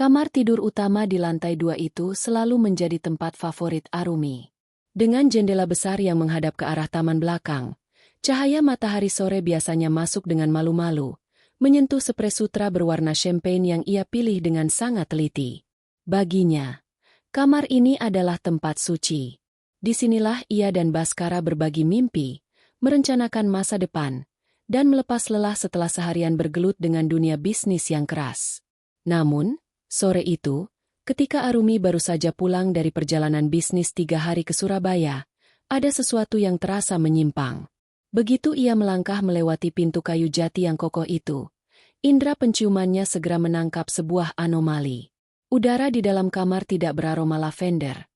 Kamar tidur utama di lantai 2 itu selalu menjadi tempat favorit Arumi. Dengan jendela besar yang menghadap ke arah taman belakang, cahaya matahari sore biasanya masuk dengan malu-malu, menyentuh spray sutra berwarna champagne yang ia pilih dengan sangat teliti. Baginya, kamar ini adalah tempat suci. Disinilah ia dan Baskara berbagi mimpi, merencanakan masa depan, dan melepas lelah setelah seharian bergelut dengan dunia bisnis yang keras. Namun, sore itu, ketika Arumi baru saja pulang dari perjalanan bisnis 3 hari ke Surabaya, ada sesuatu yang terasa menyimpang. Begitu ia melangkah melewati pintu kayu jati yang kokoh itu, indera penciumannya segera menangkap sebuah anomali. Udara di dalam kamar tidak beraroma lavender,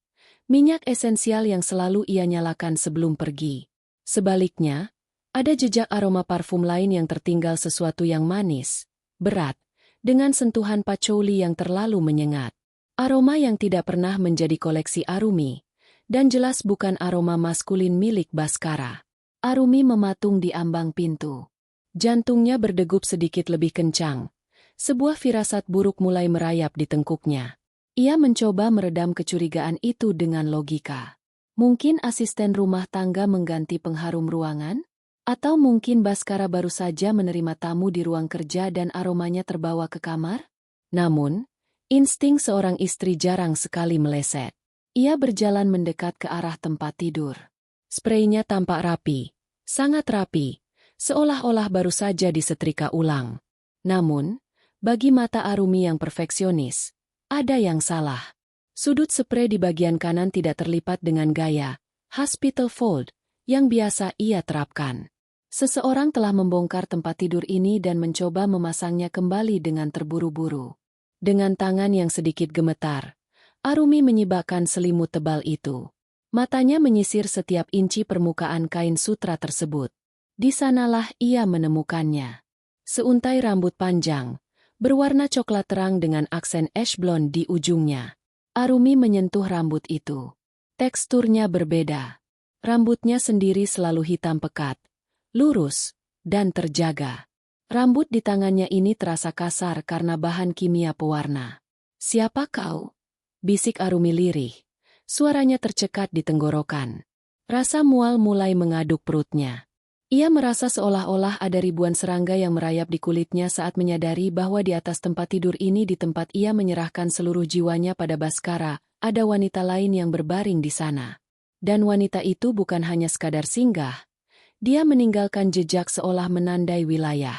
minyak esensial yang selalu ia nyalakan sebelum pergi. Sebaliknya, ada jejak aroma parfum lain yang tertinggal, sesuatu yang manis, berat, dengan sentuhan patchouli yang terlalu menyengat. Aroma yang tidak pernah menjadi koleksi Arumi, dan jelas bukan aroma maskulin milik Baskara. Arumi mematung di ambang pintu. Jantungnya berdegup sedikit lebih kencang. Sebuah firasat buruk mulai merayap di tengkuknya. Ia mencoba meredam kecurigaan itu dengan logika. Mungkin asisten rumah tangga mengganti pengharum ruangan? Atau mungkin Baskara baru saja menerima tamu di ruang kerja dan aromanya terbawa ke kamar? Namun, insting seorang istri jarang sekali meleset. Ia berjalan mendekat ke arah tempat tidur. Spraynya tampak rapi, sangat rapi, seolah-olah baru saja disetrika ulang. Namun, bagi mata Arumi yang perfeksionis, ada yang salah. Sudut spray di bagian kanan tidak terlipat dengan gaya hospital fold yang biasa ia terapkan. Seseorang telah membongkar tempat tidur ini dan mencoba memasangnya kembali dengan terburu-buru. Dengan tangan yang sedikit gemetar, Arumi menyibakkan selimut tebal itu. Matanya menyisir setiap inci permukaan kain sutra tersebut. Di sanalah ia menemukannya. Seuntai rambut panjang, berwarna coklat terang dengan aksen ash blonde di ujungnya. Arumi menyentuh rambut itu. Teksturnya berbeda. Rambutnya sendiri selalu hitam pekat, lurus, dan terjaga. Rambut di tangannya ini terasa kasar karena bahan kimia pewarna. "Siapa kau?" bisik Arumi lirih. Suaranya tercekat di tenggorokan. Rasa mual mulai mengaduk perutnya. Ia merasa seolah-olah ada ribuan serangga yang merayap di kulitnya saat menyadari bahwa di atas tempat tidur ini, di tempat ia menyerahkan seluruh jiwanya pada Baskara, ada wanita lain yang berbaring di sana. Dan wanita itu bukan hanya sekadar singgah. Dia meninggalkan jejak seolah menandai wilayah.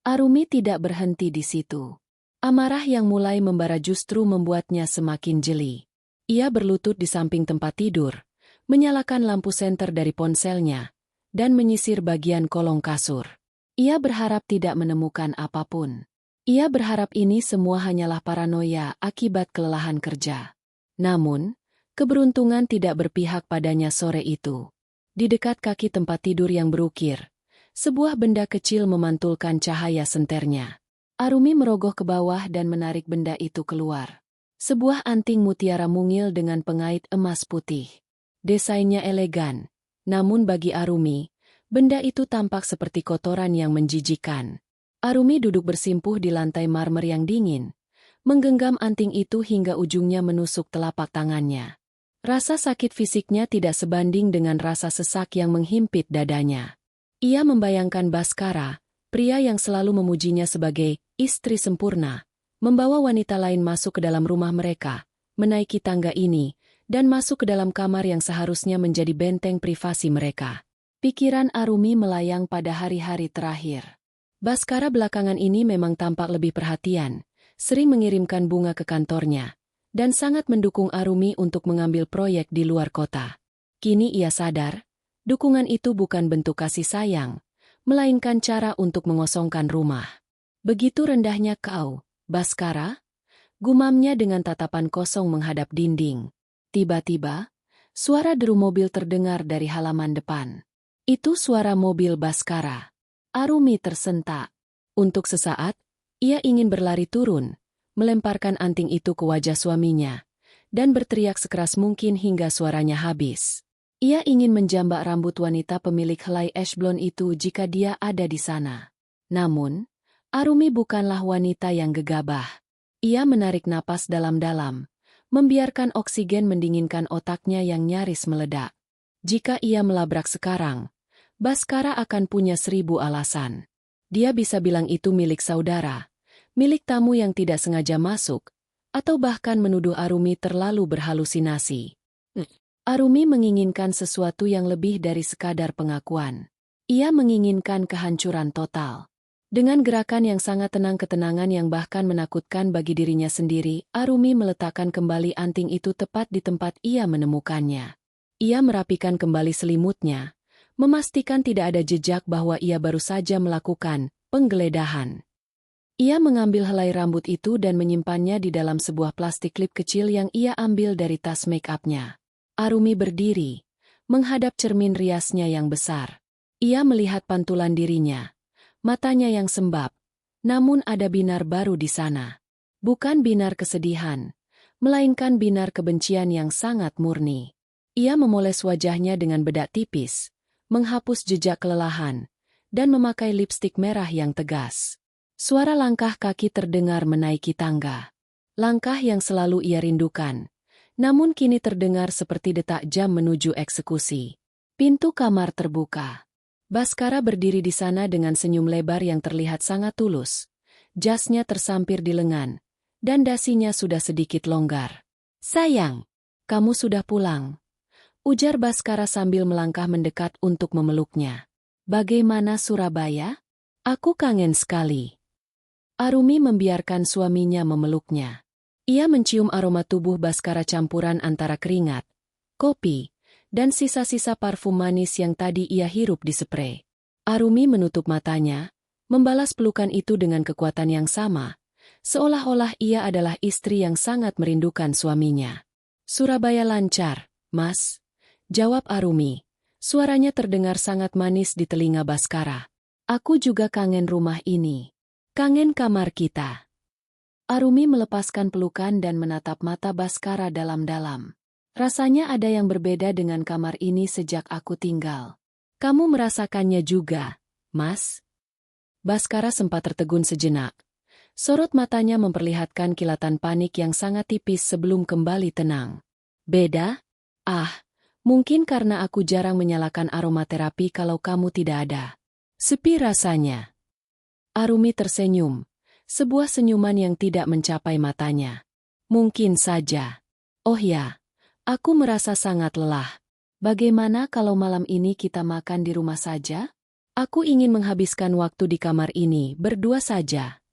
Arumi tidak berhenti di situ. Amarah yang mulai membara justru membuatnya semakin jeli. Ia berlutut di samping tempat tidur, menyalakan lampu senter dari ponselnya, dan menyisir bagian kolong kasur. Ia berharap tidak menemukan apapun. Ia berharap ini semua hanyalah paranoia akibat kelelahan kerja. Namun, keberuntungan tidak berpihak padanya sore itu. Di dekat kaki tempat tidur yang berukir, sebuah benda kecil memantulkan cahaya senternya. Arumi merogoh ke bawah dan menarik benda itu keluar. Sebuah anting mutiara mungil dengan pengait emas putih. Desainnya elegan, namun bagi Arumi, benda itu tampak seperti kotoran yang menjijikan. Arumi duduk bersimpuh di lantai marmer yang dingin, menggenggam anting itu hingga ujungnya menusuk telapak tangannya. Rasa sakit fisiknya tidak sebanding dengan rasa sesak yang menghimpit dadanya. Ia membayangkan Baskara, pria yang selalu memujinya sebagai istri sempurna, membawa wanita lain masuk ke dalam rumah mereka, menaiki tangga ini, dan masuk ke dalam kamar yang seharusnya menjadi benteng privasi mereka. Pikiran Arumi melayang pada hari-hari terakhir. Baskara belakangan ini memang tampak lebih perhatian, sering mengirimkan bunga ke kantornya, dan sangat mendukung Arumi untuk mengambil proyek di luar kota. Kini ia sadar, dukungan itu bukan bentuk kasih sayang, melainkan cara untuk mengosongkan rumah. "Begitu rendahnya kau, Baskara?" gumamnya dengan tatapan kosong menghadap dinding. Tiba-tiba, suara deru mobil terdengar dari halaman depan. Itu suara mobil Baskara. Arumi tersentak. Untuk sesaat, ia ingin berlari turun, melemparkan anting itu ke wajah suaminya, dan berteriak sekeras mungkin hingga suaranya habis. Ia ingin menjambak rambut wanita pemilik helai ash blonde itu jika dia ada di sana. Namun, Arumi bukanlah wanita yang gegabah. Ia menarik napas dalam-dalam, membiarkan oksigen mendinginkan otaknya yang nyaris meledak. Jika ia melabrak sekarang, Bhaskara akan punya 1000 alasan. Dia bisa bilang itu milik saudara, milik tamu yang tidak sengaja masuk, atau bahkan menuduh Arumi terlalu berhalusinasi. Arumi menginginkan sesuatu yang lebih dari sekadar pengakuan. Ia menginginkan kehancuran total. Dengan gerakan yang sangat tenang, ketenangan yang bahkan menakutkan bagi dirinya sendiri, Arumi meletakkan kembali anting itu tepat di tempat ia menemukannya. Ia merapikan kembali selimutnya, memastikan tidak ada jejak bahwa ia baru saja melakukan penggeledahan. Ia mengambil helai rambut itu dan menyimpannya di dalam sebuah plastik klip kecil yang ia ambil dari tas make-up-nya. Arumi berdiri, menghadap cermin riasnya yang besar. Ia melihat pantulan dirinya. Matanya yang sembab, namun ada binar baru di sana. Bukan binar kesedihan, melainkan binar kebencian yang sangat murni. Ia memoles wajahnya dengan bedak tipis, menghapus jejak kelelahan, dan memakai lipstik merah yang tegas. Suara langkah kaki terdengar menaiki tangga. Langkah yang selalu ia rindukan, namun kini terdengar seperti detak jam menuju eksekusi. Pintu kamar terbuka. Bhaskara berdiri di sana dengan senyum lebar yang terlihat sangat tulus. Jasnya tersampir di lengan, dan dasinya sudah sedikit longgar. "Sayang, kamu sudah pulang," ujar Bhaskara sambil melangkah mendekat untuk memeluknya. "Bagaimana Surabaya? Aku kangen sekali." Arumi membiarkan suaminya memeluknya. Ia mencium aroma tubuh Bhaskara campuran antara keringat, kopi, dan sisa-sisa parfum manis yang tadi ia hirup di sprei. Arumi menutup matanya, membalas pelukan itu dengan kekuatan yang sama, seolah-olah ia adalah istri yang sangat merindukan suaminya. "Surabaya lancar, Mas," jawab Arumi. Suaranya terdengar sangat manis di telinga Bhaskara. "Aku juga kangen rumah ini. Kangen kamar kita." Arumi melepaskan pelukan dan menatap mata Bhaskara dalam-dalam. "Rasanya ada yang berbeda dengan kamar ini sejak aku tinggal. Kamu merasakannya juga, Mas?" Bhaskara sempat tertegun sejenak. Sorot matanya memperlihatkan kilatan panik yang sangat tipis sebelum kembali tenang. "Beda? Ah, mungkin karena aku jarang menyalakan aromaterapi kalau kamu tidak ada. Sepi rasanya." Arumi tersenyum, sebuah senyuman yang tidak mencapai matanya. "Mungkin saja. Oh ya, aku merasa sangat lelah. Bagaimana kalau malam ini kita makan di rumah saja? Aku ingin menghabiskan waktu di kamar ini berdua saja."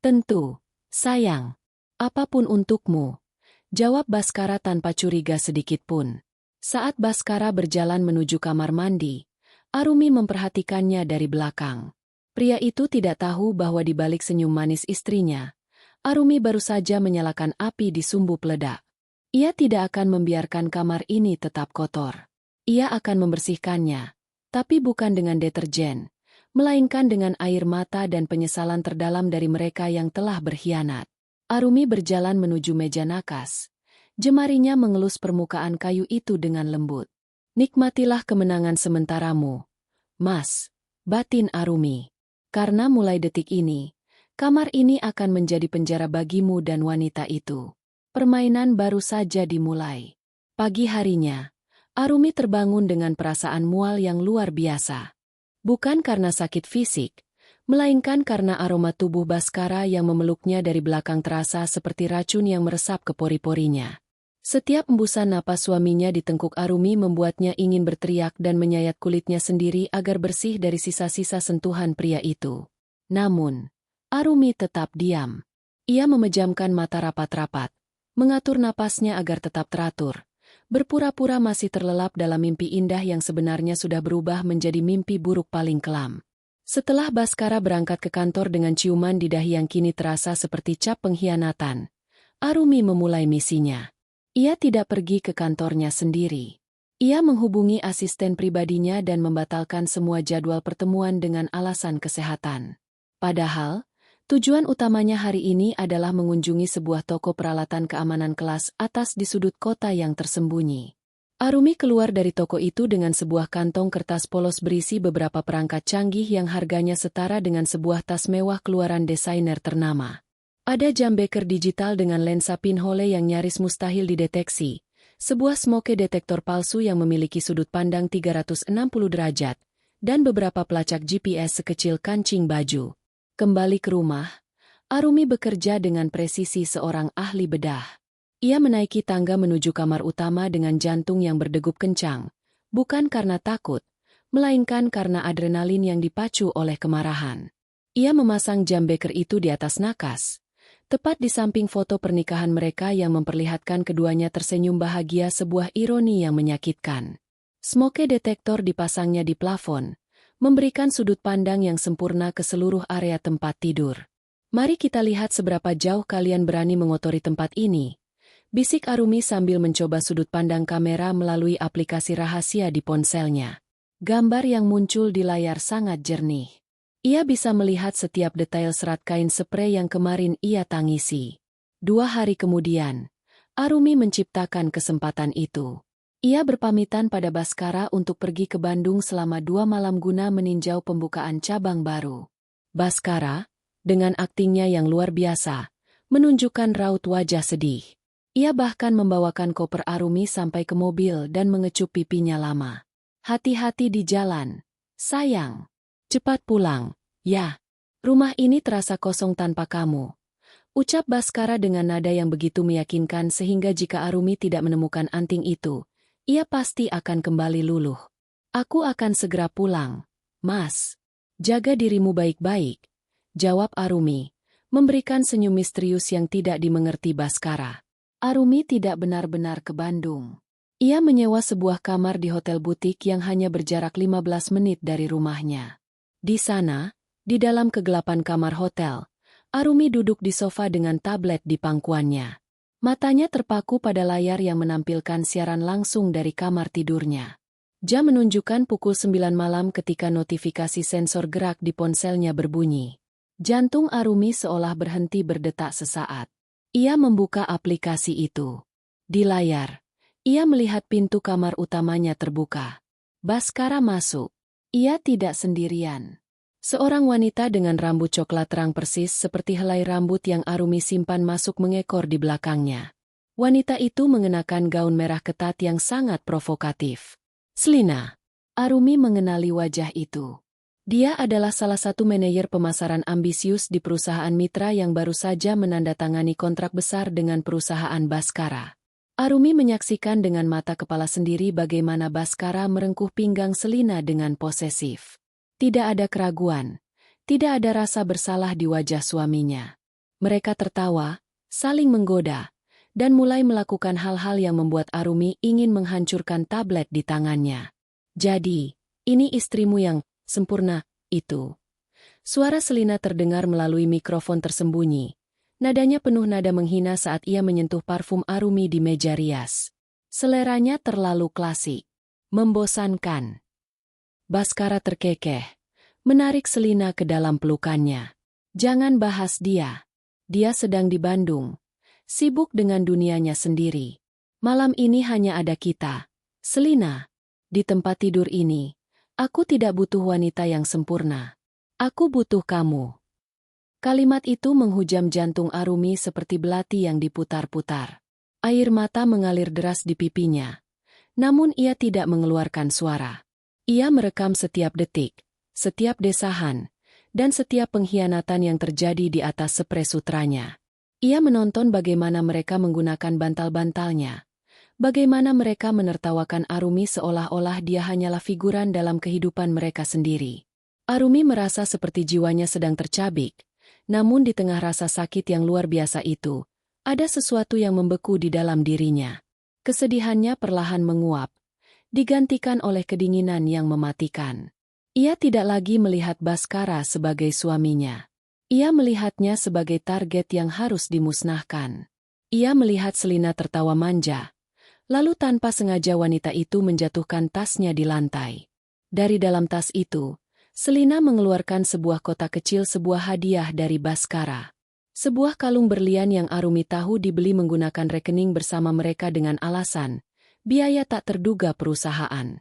"Tentu, sayang. Apapun untukmu," jawab Bhaskara tanpa curiga sedikitpun. Saat Bhaskara berjalan menuju kamar mandi, Arumi memperhatikannya dari belakang. Pria itu tidak tahu bahwa di balik senyum manis istrinya, Arumi baru saja menyalakan api di sumbu peledak. Ia tidak akan membiarkan kamar ini tetap kotor. Ia akan membersihkannya, tapi bukan dengan deterjen, melainkan dengan air mata dan penyesalan terdalam dari mereka yang telah berkhianat. Arumi berjalan menuju meja nakas. Jemarinya mengelus permukaan kayu itu dengan lembut. "Nikmatilah kemenangan sementaramu, Mas," batin Arumi. "Karena mulai detik ini, kamar ini akan menjadi penjara bagimu dan wanita itu." Permainan baru saja dimulai. Pagi harinya, Arumi terbangun dengan perasaan mual yang luar biasa. Bukan karena sakit fisik, melainkan karena aroma tubuh Bhaskara yang memeluknya dari belakang terasa seperti racun yang meresap ke pori-porinya. Setiap embusan napas suaminya di tengkuk Arumi membuatnya ingin berteriak dan menyayat kulitnya sendiri agar bersih dari sisa-sisa sentuhan pria itu. Namun, Arumi tetap diam. Ia memejamkan mata rapat-rapat, mengatur napasnya agar tetap teratur, berpura-pura masih terlelap dalam mimpi indah yang sebenarnya sudah berubah menjadi mimpi buruk paling kelam. Setelah Bhaskara berangkat ke kantor dengan ciuman di dahi yang kini terasa seperti cap pengkhianatan, Arumi memulai misinya. Ia tidak pergi ke kantornya sendiri. Ia menghubungi asisten pribadinya dan membatalkan semua jadwal pertemuan dengan alasan kesehatan. Padahal, tujuan utamanya hari ini adalah mengunjungi sebuah toko peralatan keamanan kelas atas di sudut kota yang tersembunyi. Arumi keluar dari toko itu dengan sebuah kantong kertas polos berisi beberapa perangkat canggih yang harganya setara dengan sebuah tas mewah keluaran desainer ternama. Ada jam beker digital dengan lensa pinhole yang nyaris mustahil dideteksi, sebuah smoke detektor palsu yang memiliki sudut pandang 360 derajat, dan beberapa pelacak GPS sekecil kancing baju. Kembali ke rumah, Arumi bekerja dengan presisi seorang ahli bedah. Ia menaiki tangga menuju kamar utama dengan jantung yang berdegup kencang, bukan karena takut, melainkan karena adrenalin yang dipacu oleh kemarahan. Ia memasang jam beker itu di atas nakas, tepat di samping foto pernikahan mereka yang memperlihatkan keduanya tersenyum bahagia, sebuah ironi yang menyakitkan. Smoke detektor dipasangnya di plafon, memberikan sudut pandang yang sempurna ke seluruh area tempat tidur. "Mari kita lihat seberapa jauh kalian berani mengotori tempat ini," bisik Arumi sambil mencoba sudut pandang kamera melalui aplikasi rahasia di ponselnya. Gambar yang muncul di layar sangat jernih. Ia bisa melihat setiap detail serat kain sprei yang kemarin ia tangisi. 2 hari kemudian, Arumi menciptakan kesempatan itu. Ia berpamitan pada Baskara untuk pergi ke Bandung selama 2 malam guna meninjau pembukaan cabang baru. Baskara, dengan aktingnya yang luar biasa, menunjukkan raut wajah sedih. Ia bahkan membawakan koper Arumi sampai ke mobil dan mengecup pipinya lama. "Hati-hati di jalan, sayang. Cepat pulang, ya. Rumah ini terasa kosong tanpa kamu," ucap Baskara dengan nada yang begitu meyakinkan sehingga jika Arumi tidak menemukan anting itu, ia pasti akan kembali luluh. "Aku akan segera pulang, Mas. Jaga dirimu baik-baik," jawab Arumi, memberikan senyum misterius yang tidak dimengerti Baskara. Arumi tidak benar-benar ke Bandung. Ia menyewa sebuah kamar di hotel butik yang hanya berjarak 15 menit dari rumahnya. Di sana, di dalam kegelapan kamar hotel, Arumi duduk di sofa dengan tablet di pangkuannya. Matanya terpaku pada layar yang menampilkan siaran langsung dari kamar tidurnya. Jam menunjukkan pukul 9 malam ketika notifikasi sensor gerak di ponselnya berbunyi. Jantung Arumi seolah berhenti berdetak sesaat. Ia membuka aplikasi itu. Di layar, ia melihat pintu kamar utamanya terbuka. Baskara masuk. Ia tidak sendirian. Seorang wanita dengan rambut coklat terang persis seperti helai rambut yang Arumi simpan masuk mengekor di belakangnya. Wanita itu mengenakan gaun merah ketat yang sangat provokatif. Selina. Arumi mengenali wajah itu. Dia adalah salah satu manajer pemasaran ambisius di perusahaan mitra yang baru saja menandatangani kontrak besar dengan perusahaan Baskara. Arumi menyaksikan dengan mata kepala sendiri bagaimana Baskara merengkuh pinggang Selina dengan posesif. Tidak ada keraguan, tidak ada rasa bersalah di wajah suaminya. Mereka tertawa, saling menggoda, dan mulai melakukan hal-hal yang membuat Arumi ingin menghancurkan tablet di tangannya. "Jadi, ini istrimu yang sempurna itu." Suara Selina terdengar melalui mikrofon tersembunyi. Nadanya penuh nada menghina saat ia menyentuh parfum Arumi di meja rias. Seleranya terlalu klasik. Membosankan. Baskara terkekeh, menarik Selina ke dalam pelukannya. "Jangan bahas dia. Dia sedang di Bandung, sibuk dengan dunianya sendiri. Malam ini hanya ada kita, Selina. Di tempat tidur ini, aku tidak butuh wanita yang sempurna. Aku butuh kamu." Kalimat itu menghujam jantung Arumi seperti belati yang diputar-putar. Air mata mengalir deras di pipinya. Namun ia tidak mengeluarkan suara. Ia merekam setiap detik, setiap desahan, dan setiap pengkhianatan yang terjadi di atas spray sutranya. Ia menonton bagaimana mereka menggunakan bantal-bantalnya. Bagaimana mereka menertawakan Arumi seolah-olah dia hanyalah figuran dalam kehidupan mereka sendiri. Arumi merasa seperti jiwanya sedang tercabik. Namun di tengah rasa sakit yang luar biasa itu, ada sesuatu yang membeku di dalam dirinya. Kesedihannya perlahan menguap, digantikan oleh kedinginan yang mematikan. Ia tidak lagi melihat Baskara sebagai suaminya. Ia melihatnya sebagai target yang harus dimusnahkan. Ia melihat Selina tertawa manja. Lalu tanpa sengaja wanita itu menjatuhkan tasnya di lantai. Dari dalam tas itu, Selina mengeluarkan sebuah kotak kecil, sebuah hadiah dari Baskara. Sebuah kalung berlian yang Arumi tahu dibeli menggunakan rekening bersama mereka dengan alasan biaya tak terduga perusahaan.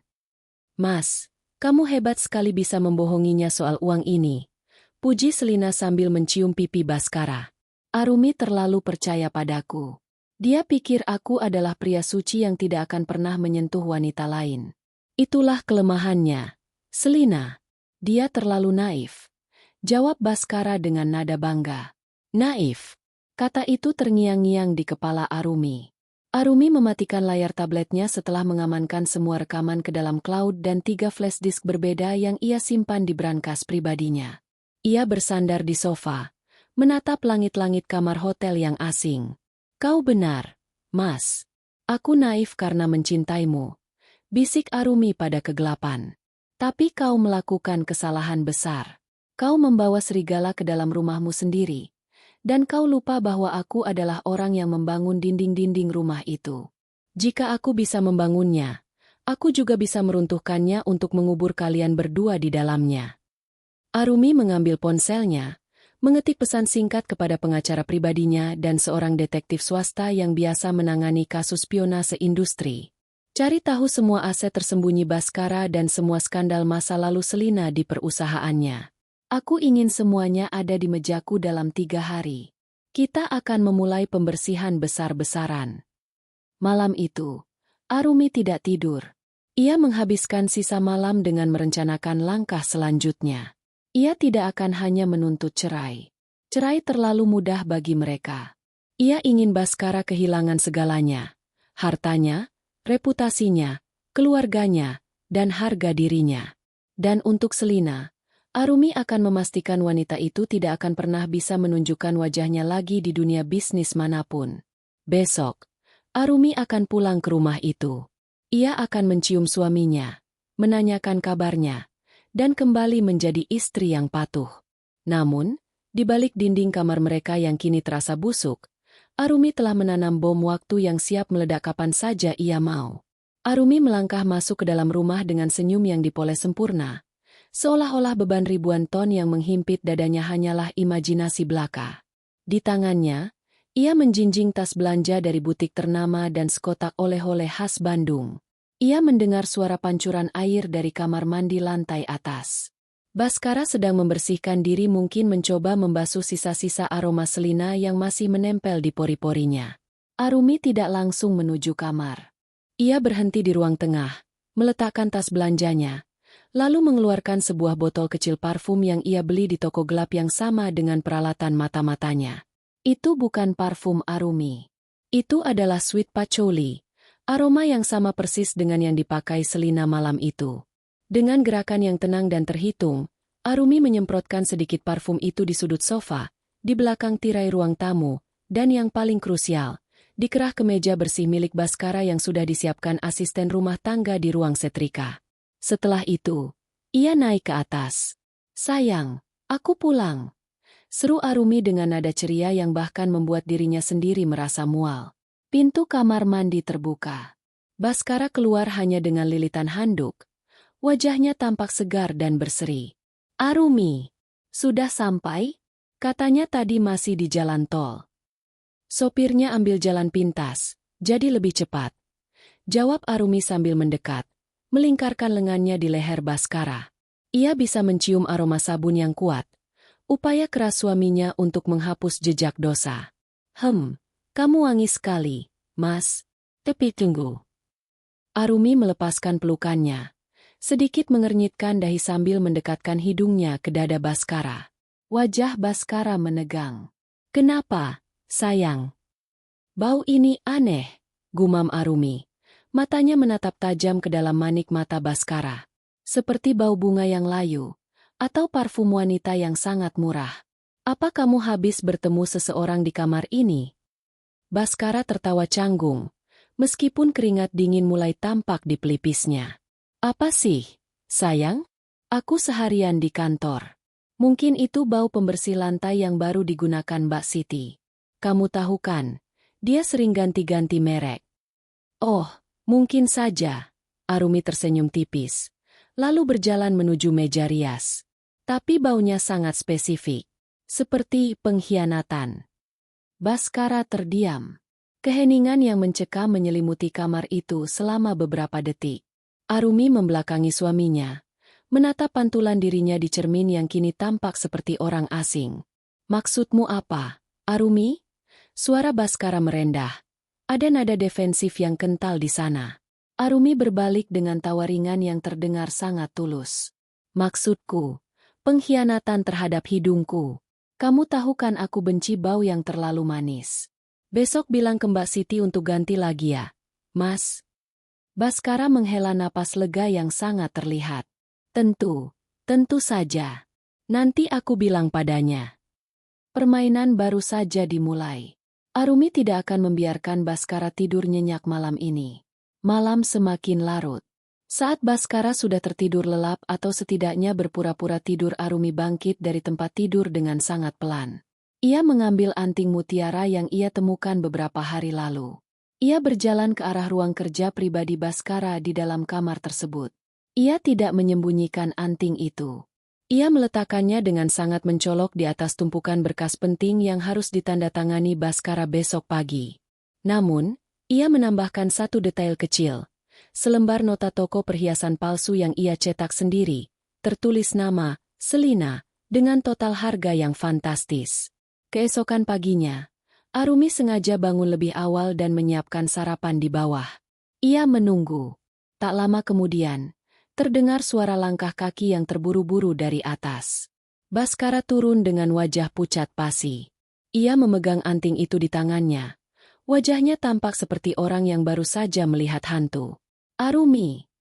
"Mas, kamu hebat sekali bisa membohonginya soal uang ini," puji Selina sambil mencium pipi Baskara. Arumi terlalu percaya padaku. Dia pikir aku adalah pria suci yang tidak akan pernah menyentuh wanita lain. Itulah kelemahannya. Selina. Dia terlalu naif. Jawab Baskara dengan nada bangga. Naif. Kata itu terngiang-ngiang di kepala Arumi. Arumi mematikan layar tabletnya setelah mengamankan semua rekaman ke dalam cloud dan 3 flash disk berbeda yang ia simpan di brankas pribadinya. Ia bersandar di sofa, menatap langit-langit kamar hotel yang asing. Kau benar, Mas. Aku naif karena mencintaimu, bisik Arumi pada kegelapan. Tapi kau melakukan kesalahan besar. Kau membawa serigala ke dalam rumahmu sendiri. Dan kau lupa bahwa aku adalah orang yang membangun dinding-dinding rumah itu. Jika aku bisa membangunnya, aku juga bisa meruntuhkannya untuk mengubur kalian berdua di dalamnya. Arumi mengambil ponselnya, mengetik pesan singkat kepada pengacara pribadinya dan seorang detektif swasta yang biasa menangani kasus spionase industri. Cari tahu semua aset tersembunyi Baskara dan semua skandal masa lalu Selina di perusahaannya. Aku ingin semuanya ada di mejaku dalam 3 hari. Kita akan memulai pembersihan besar-besaran. Malam itu, Arumi tidak tidur. Ia menghabiskan sisa malam dengan merencanakan langkah selanjutnya. Ia tidak akan hanya menuntut cerai. Cerai terlalu mudah bagi mereka. Ia ingin Baskara kehilangan segalanya. Hartanya, reputasinya, keluarganya, dan harga dirinya. Dan untuk Selina, Arumi akan memastikan wanita itu tidak akan pernah bisa menunjukkan wajahnya lagi di dunia bisnis manapun. Besok, Arumi akan pulang ke rumah itu. Ia akan mencium suaminya, menanyakan kabarnya, dan kembali menjadi istri yang patuh. Namun, di balik dinding kamar mereka yang kini terasa busuk, Arumi telah menanam bom waktu yang siap meledak kapan saja ia mau. Arumi melangkah masuk ke dalam rumah dengan senyum yang dipoles sempurna. Seolah-olah beban ribuan ton yang menghimpit dadanya hanyalah imajinasi belaka. Di tangannya, ia menjinjing tas belanja dari butik ternama dan sekotak oleh-oleh khas Bandung. Ia mendengar suara pancuran air dari kamar mandi lantai atas. Baskara sedang membersihkan diri, mungkin mencoba membasuh sisa-sisa aroma Selina yang masih menempel di pori-porinya. Arumi tidak langsung menuju kamar. Ia berhenti di ruang tengah, meletakkan tas belanjanya, lalu mengeluarkan sebuah botol kecil parfum yang ia beli di toko gelap yang sama dengan peralatan mata-matanya. Itu bukan parfum Arumi. Itu adalah sweet patchouli, aroma yang sama persis dengan yang dipakai Selina malam itu. Dengan gerakan yang tenang dan terhitung, Arumi menyemprotkan sedikit parfum itu di sudut sofa, di belakang tirai ruang tamu, dan yang paling krusial, di kerah kemeja bersih milik Baskara yang sudah disiapkan asisten rumah tangga di ruang setrika. Setelah itu, ia naik ke atas. Sayang, aku pulang. Seru Arumi dengan nada ceria yang bahkan membuat dirinya sendiri merasa mual. Pintu kamar mandi terbuka. Baskara keluar hanya dengan lilitan handuk. Wajahnya tampak segar dan berseri. Arumi, sudah sampai? Katanya tadi masih di jalan tol. Sopirnya ambil jalan pintas, jadi lebih cepat. Jawab Arumi sambil mendekat, melingkarkan lengannya di leher Baskara. Ia bisa mencium aroma sabun yang kuat. Upaya keras suaminya untuk menghapus jejak dosa. Kamu wangi sekali, Mas. Tapi tunggu. Arumi melepaskan pelukannya. Sedikit mengernyitkan dahi sambil mendekatkan hidungnya ke dada Baskara. Wajah Baskara menegang. Kenapa, sayang? Bau ini aneh, gumam Arumi. Matanya menatap tajam ke dalam manik mata Baskara. Seperti bau bunga yang layu, atau parfum wanita yang sangat murah. Apa kamu habis bertemu seseorang di kamar ini? Baskara tertawa canggung, meskipun keringat dingin mulai tampak di pelipisnya. Apa sih, sayang? Aku seharian di kantor. Mungkin itu bau pembersih lantai yang baru digunakan Mbak Siti. Kamu tahu kan, dia sering ganti-ganti merek. Oh, mungkin saja. Arumi tersenyum tipis, lalu berjalan menuju meja rias. Tapi baunya sangat spesifik, seperti pengkhianatan. Baskara terdiam. Keheningan yang mencekam menyelimuti kamar itu selama beberapa detik. Arumi membelakangi suaminya, menatap pantulan dirinya di cermin yang kini tampak seperti orang asing. Maksudmu apa? Arumi? Suara Baskara merendah. Ada nada defensif yang kental di sana. Arumi berbalik dengan tawa ringan yang terdengar sangat tulus. Maksudku, pengkhianatan terhadap hidungku. Kamu tahu kan aku benci bau yang terlalu manis. Besok bilang ke Mbak Siti untuk ganti lagi ya, Mas. Baskara menghela napas lega yang sangat terlihat. Tentu saja. Nanti aku bilang padanya. Permainan baru saja dimulai. Arumi tidak akan membiarkan Baskara tidur nyenyak malam ini. Malam semakin larut. Saat Baskara sudah tertidur lelap atau setidaknya berpura-pura tidur, Arumi bangkit dari tempat tidur dengan sangat pelan. Ia mengambil anting mutiara yang ia temukan beberapa hari lalu. Ia berjalan ke arah ruang kerja pribadi Baskara di dalam kamar tersebut. Ia tidak menyembunyikan anting itu. Ia meletakkannya dengan sangat mencolok di atas tumpukan berkas penting yang harus ditandatangani Baskara besok pagi. Namun, ia menambahkan satu detail kecil. Selembar nota toko perhiasan palsu yang ia cetak sendiri, tertulis nama, Selina, dengan total harga yang fantastis. Keesokan paginya, Arumi sengaja bangun lebih awal dan menyiapkan sarapan di bawah. Ia menunggu. Tak lama kemudian, terdengar suara langkah kaki yang terburu-buru dari atas. Baskara turun dengan wajah pucat pasi. Ia memegang anting itu di tangannya. Wajahnya tampak seperti orang yang baru saja melihat hantu. Arumi,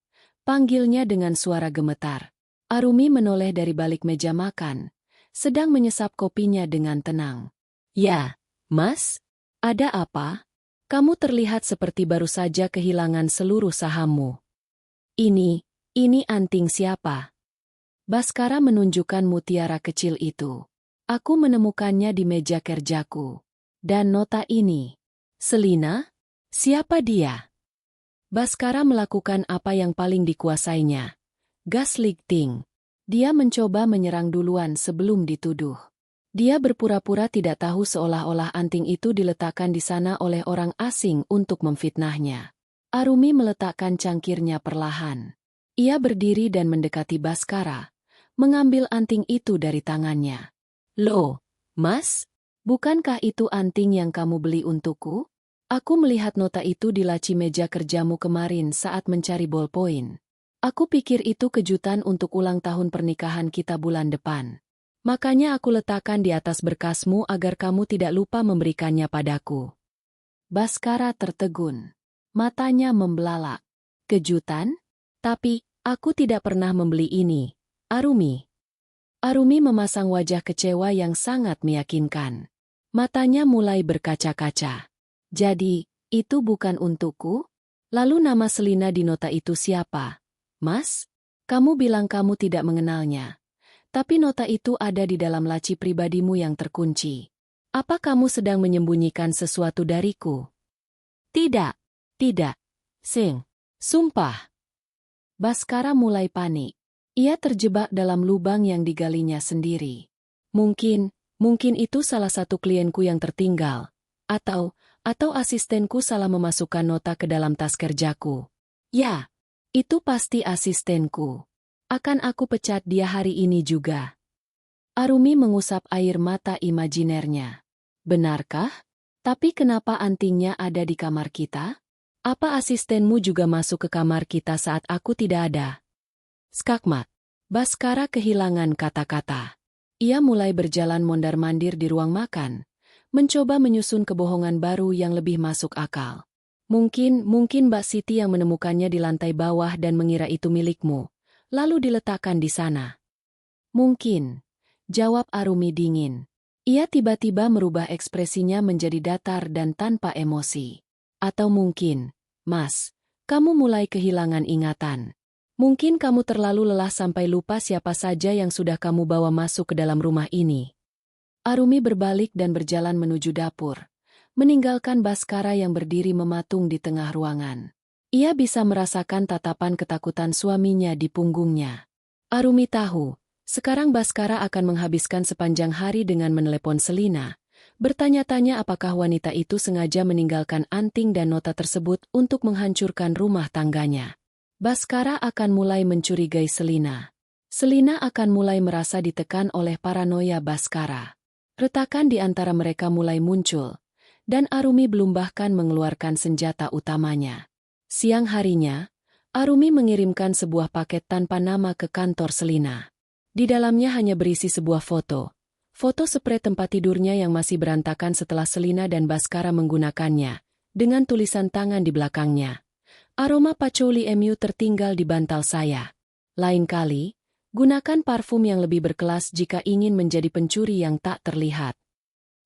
panggilnya dengan suara gemetar. Arumi menoleh dari balik meja makan, sedang menyesap kopinya dengan tenang. Ya, Mas, ada apa? Kamu terlihat seperti baru saja kehilangan seluruh sahammu. Ini anting siapa? Baskara menunjukkan mutiara kecil itu. Aku menemukannya di meja kerjaku. Dan nota ini. Selina? Siapa dia? Baskara melakukan apa yang paling dikuasainya. Gaslighting. Dia mencoba menyerang duluan sebelum dituduh. Dia berpura-pura tidak tahu seolah-olah anting itu diletakkan di sana oleh orang asing untuk memfitnahnya. Arumi meletakkan cangkirnya perlahan. Ia berdiri dan mendekati Baskara, mengambil anting itu dari tangannya. Loh, Mas? Bukankah itu anting yang kamu beli untukku? Aku melihat nota itu di laci meja kerjamu kemarin saat mencari ballpoint. Aku pikir itu kejutan untuk ulang tahun pernikahan kita bulan depan. Makanya aku letakkan di atas berkasmu agar kamu tidak lupa memberikannya padaku. Baskara tertegun. Matanya membelalak. Kejutan? Tapi, aku tidak pernah membeli ini, Arumi. Arumi memasang wajah kecewa yang sangat meyakinkan. Matanya mulai berkaca-kaca. Jadi, itu bukan untukku? Lalu nama Selina di nota itu siapa? Mas? Kamu bilang kamu tidak mengenalnya. Tapi nota itu ada di dalam laci pribadimu yang terkunci. Apa kamu sedang menyembunyikan sesuatu dariku? Tidak. Sumpah. Baskara mulai panik. Ia terjebak dalam lubang yang digalinya sendiri. Mungkin itu salah satu klienku yang tertinggal. Atau asistenku salah memasukkan nota ke dalam tas kerjaku. Ya, itu pasti asistenku. Akan aku pecat dia hari ini juga. Arumi mengusap air mata imajinernya. Benarkah? Tapi kenapa antingnya ada di kamar kita? Apa asistenmu juga masuk ke kamar kita saat aku tidak ada? Skakmat. Baskara kehilangan kata-kata. Ia mulai berjalan mondar-mandir di ruang makan, mencoba menyusun kebohongan baru yang lebih masuk akal. Mungkin Mbak Siti yang menemukannya di lantai bawah dan mengira itu milikmu. Lalu diletakkan di sana. Mungkin, jawab Arumi dingin. Ia tiba-tiba merubah ekspresinya menjadi datar dan tanpa emosi. Atau mungkin, Mas, kamu mulai kehilangan ingatan. Mungkin kamu terlalu lelah sampai lupa siapa saja yang sudah kamu bawa masuk ke dalam rumah ini. Arumi berbalik dan berjalan menuju dapur, meninggalkan Baskara yang berdiri mematung di tengah ruangan. Ia bisa merasakan tatapan ketakutan suaminya di punggungnya. Arumi tahu, sekarang Baskara akan menghabiskan sepanjang hari dengan menelepon Selina, bertanya-tanya apakah wanita itu sengaja meninggalkan anting dan nota tersebut untuk menghancurkan rumah tangganya. Baskara akan mulai mencurigai Selina. Selina akan mulai merasa ditekan oleh paranoia Baskara. Retakan di antara mereka mulai muncul, dan Arumi belum bahkan mengeluarkan senjata utamanya. Siang harinya, Arumi mengirimkan sebuah paket tanpa nama ke kantor Selina. Di dalamnya hanya berisi sebuah foto. Foto sprei tempat tidurnya yang masih berantakan setelah Selina dan Baskara menggunakannya, dengan tulisan tangan di belakangnya. Aroma patchouli MU tertinggal di bantal saya. Lain kali, gunakan parfum yang lebih berkelas jika ingin menjadi pencuri yang tak terlihat.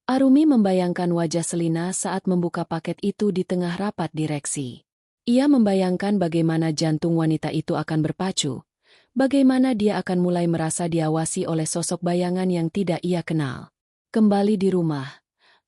Arumi membayangkan wajah Selina saat membuka paket itu di tengah rapat direksi. Ia membayangkan bagaimana jantung wanita itu akan berpacu, bagaimana dia akan mulai merasa diawasi oleh sosok bayangan yang tidak ia kenal. Kembali di rumah,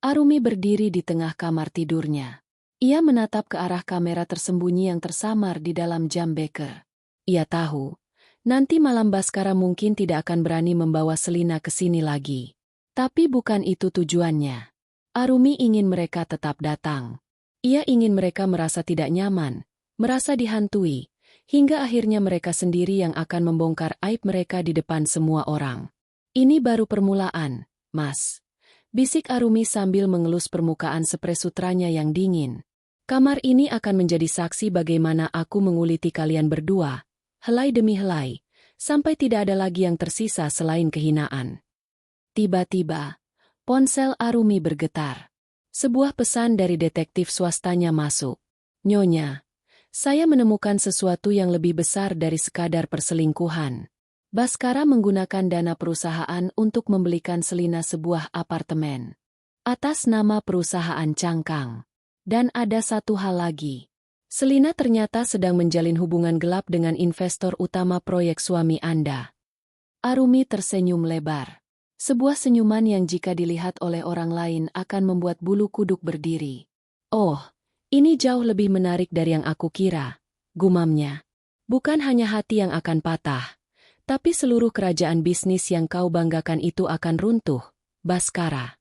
Arumi berdiri di tengah kamar tidurnya. Ia menatap ke arah kamera tersembunyi yang tersamar di dalam jam beker. Ia tahu, nanti malam Baskara mungkin tidak akan berani membawa Selina ke sini lagi. Tapi bukan itu tujuannya. Arumi ingin mereka tetap datang. Ia ingin mereka merasa tidak nyaman, merasa dihantui, hingga akhirnya mereka sendiri yang akan membongkar aib mereka di depan semua orang. Ini baru permulaan, Mas. Bisik Arumi sambil mengelus permukaan sprei sutranya yang dingin. Kamar ini akan menjadi saksi bagaimana aku menguliti kalian berdua, helai demi helai, sampai tidak ada lagi yang tersisa selain kehinaan. Tiba-tiba, ponsel Arumi bergetar. Sebuah pesan dari detektif swastanya masuk. Nyonya, saya menemukan sesuatu yang lebih besar dari sekadar perselingkuhan. Baskara menggunakan dana perusahaan untuk membelikan Selina sebuah apartemen. Atas nama perusahaan cangkang. Dan ada satu hal lagi. Selina ternyata sedang menjalin hubungan gelap dengan investor utama proyek suami Anda. Arumi tersenyum lebar. Sebuah senyuman yang jika dilihat oleh orang lain akan membuat bulu kuduk berdiri. Oh, ini jauh lebih menarik dari yang aku kira, gumamnya. Bukan hanya hati yang akan patah, tapi seluruh kerajaan bisnis yang kau banggakan itu akan runtuh, Baskara.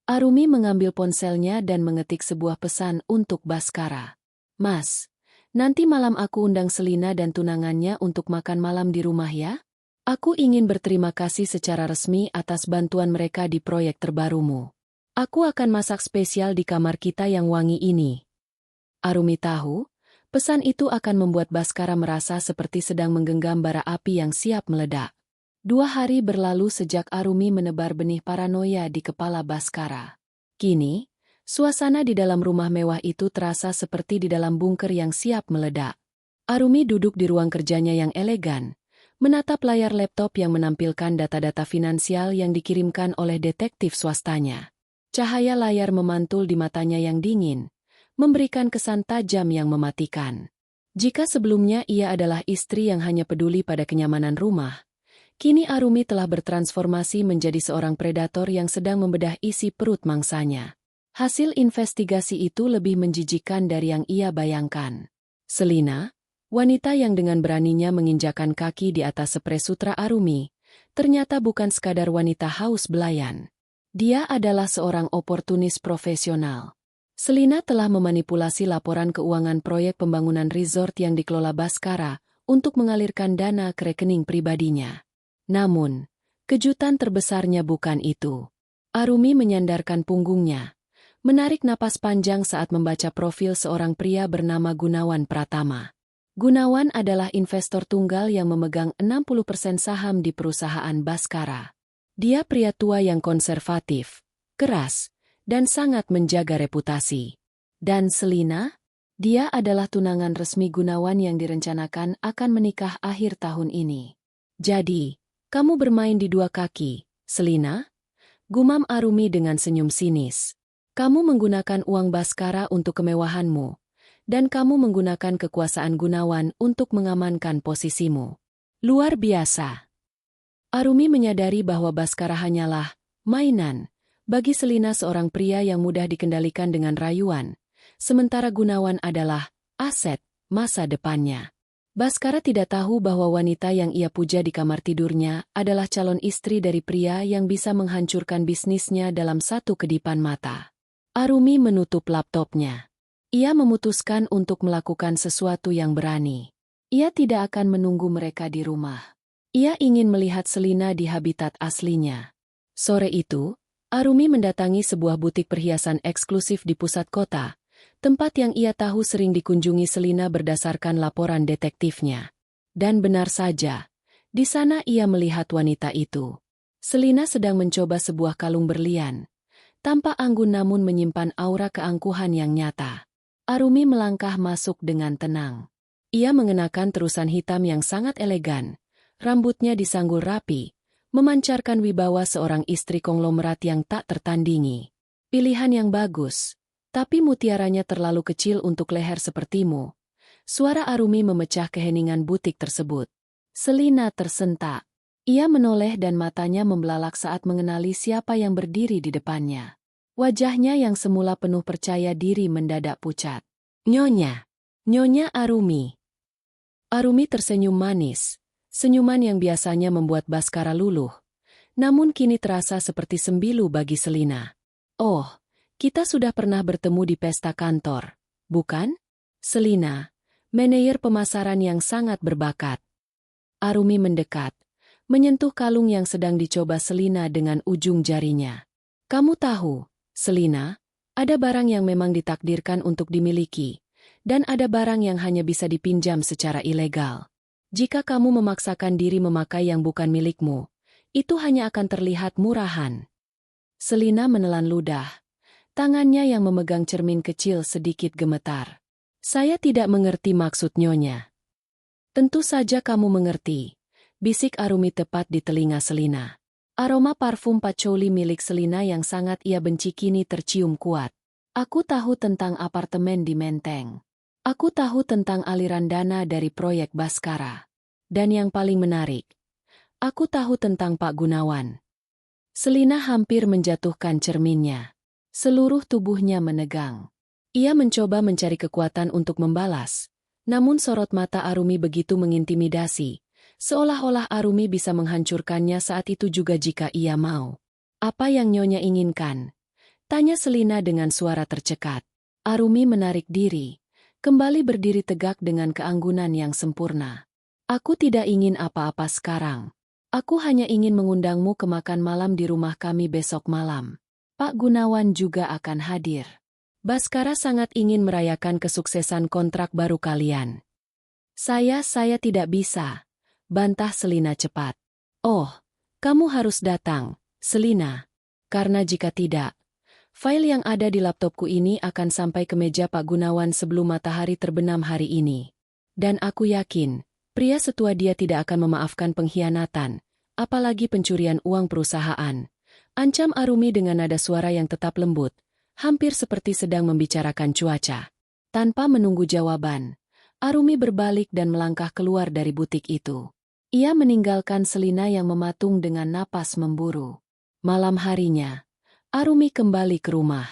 Arumi mengambil ponselnya dan mengetik sebuah pesan untuk Baskara. Mas, nanti malam aku undang Selina dan tunangannya untuk makan malam di rumah ya? Aku ingin berterima kasih secara resmi atas bantuan mereka di proyek terbarumu. Aku akan masak spesial di kamar kita yang wangi ini. Arumi tahu, pesan itu akan membuat Baskara merasa seperti sedang menggenggam bara api yang siap meledak. 2 hari berlalu sejak Arumi menebar benih paranoia di kepala Baskara. Kini, suasana di dalam rumah mewah itu terasa seperti di dalam bunker yang siap meledak. Arumi duduk di ruang kerjanya yang elegan, menatap layar laptop yang menampilkan data-data finansial yang dikirimkan oleh detektif swastanya. Cahaya layar memantul di matanya yang dingin, memberikan kesan tajam yang mematikan. Jika sebelumnya ia adalah istri yang hanya peduli pada kenyamanan rumah, kini Arumi telah bertransformasi menjadi seorang predator yang sedang membedah isi perut mangsanya. Hasil investigasi itu lebih menjijikkan dari yang ia bayangkan. Selina, wanita yang dengan beraninya menginjakan kaki di atas sprei sutra Arumi, ternyata bukan sekadar wanita haus belayan. Dia adalah seorang oportunis profesional. Selina telah memanipulasi laporan keuangan proyek pembangunan resort yang dikelola Baskara untuk mengalirkan dana ke rekening pribadinya. Namun, kejutan terbesarnya bukan itu. Arumi menyandarkan punggungnya, menarik napas panjang saat membaca profil seorang pria bernama Gunawan Pratama. Gunawan adalah investor tunggal yang memegang 60% saham di perusahaan Baskara. Dia pria tua yang konservatif, keras, dan sangat menjaga reputasi. Dan Selina? Dia adalah tunangan resmi Gunawan yang direncanakan akan menikah akhir tahun ini. Jadi, kamu bermain di 2 kaki, Selina? Gumam Arumi dengan senyum sinis. Kamu menggunakan uang Baskara untuk kemewahanmu, dan kamu menggunakan kekuasaan Gunawan untuk mengamankan posisimu. Luar biasa. Arumi menyadari bahwa Baskara hanyalah mainan bagi Selina, seorang pria yang mudah dikendalikan dengan rayuan, sementara Gunawan adalah aset masa depannya. Baskara tidak tahu bahwa wanita yang ia puja di kamar tidurnya adalah calon istri dari pria yang bisa menghancurkan bisnisnya dalam satu kedipan mata. Arumi menutup laptopnya. Ia memutuskan untuk melakukan sesuatu yang berani. Ia tidak akan menunggu mereka di rumah. Ia ingin melihat Selina di habitat aslinya. Sore itu, Arumi mendatangi sebuah butik perhiasan eksklusif di pusat kota, tempat yang ia tahu sering dikunjungi Selina berdasarkan laporan detektifnya. Dan benar saja, di sana ia melihat wanita itu. Selina sedang mencoba sebuah kalung berlian. Tampak anggun namun menyimpan aura keangkuhan yang nyata. Arumi melangkah masuk dengan tenang. Ia mengenakan terusan hitam yang sangat elegan. Rambutnya disanggul rapi, memancarkan wibawa seorang istri konglomerat yang tak tertandingi. Pilihan yang bagus, tapi mutiaranya terlalu kecil untuk leher sepertimu. Suara Arumi memecah keheningan butik tersebut. Selina tersentak. Ia menoleh dan matanya membelalak saat mengenali siapa yang berdiri di depannya. Wajahnya yang semula penuh percaya diri mendadak pucat. Nyonya. Nyonya Arumi. Arumi tersenyum manis. Senyuman yang biasanya membuat Baskara luluh. Namun kini terasa seperti sembilu bagi Selina. Oh, kita sudah pernah bertemu di pesta kantor, bukan? Selina, manajer pemasaran yang sangat berbakat. Arumi mendekat, menyentuh kalung yang sedang dicoba Selina dengan ujung jarinya. Kamu tahu, Selina, ada barang yang memang ditakdirkan untuk dimiliki, dan ada barang yang hanya bisa dipinjam secara ilegal. Jika kamu memaksakan diri memakai yang bukan milikmu, itu hanya akan terlihat murahan. Selina menelan ludah. Tangannya yang memegang cermin kecil sedikit gemetar. Saya tidak mengerti maksud nyonya. Tentu saja kamu mengerti, bisik Arumi tepat di telinga Selina. Aroma parfum patchouli milik Selina yang sangat ia benci kini tercium kuat. Aku tahu tentang apartemen di Menteng. Aku tahu tentang aliran dana dari proyek Baskara. Dan yang paling menarik, aku tahu tentang Pak Gunawan. Selina hampir menjatuhkan cerminnya. Seluruh tubuhnya menegang. Ia mencoba mencari kekuatan untuk membalas. Namun sorot mata Arumi begitu mengintimidasi. Seolah-olah Arumi bisa menghancurkannya saat itu juga jika ia mau. Apa yang nyonya inginkan? Tanya Selina dengan suara tercekat. Arumi menarik diri. Kembali berdiri tegak dengan keanggunan yang sempurna. Aku tidak ingin apa-apa sekarang. Aku hanya ingin mengundangmu ke makan malam di rumah kami besok malam. Pak Gunawan juga akan hadir. Baskara sangat ingin merayakan kesuksesan kontrak baru kalian. Saya tidak bisa, bantah Selina cepat. Oh, kamu harus datang, Selina. Karena jika tidak, file yang ada di laptopku ini akan sampai ke meja Pak Gunawan sebelum matahari terbenam hari ini. Dan aku yakin, pria setua dia tidak akan memaafkan pengkhianatan, apalagi pencurian uang perusahaan. Ancam Arumi dengan nada suara yang tetap lembut, hampir seperti sedang membicarakan cuaca. Tanpa menunggu jawaban, Arumi berbalik dan melangkah keluar dari butik itu. Ia meninggalkan Selina yang mematung dengan napas memburu. Malam harinya, Arumi kembali ke rumah.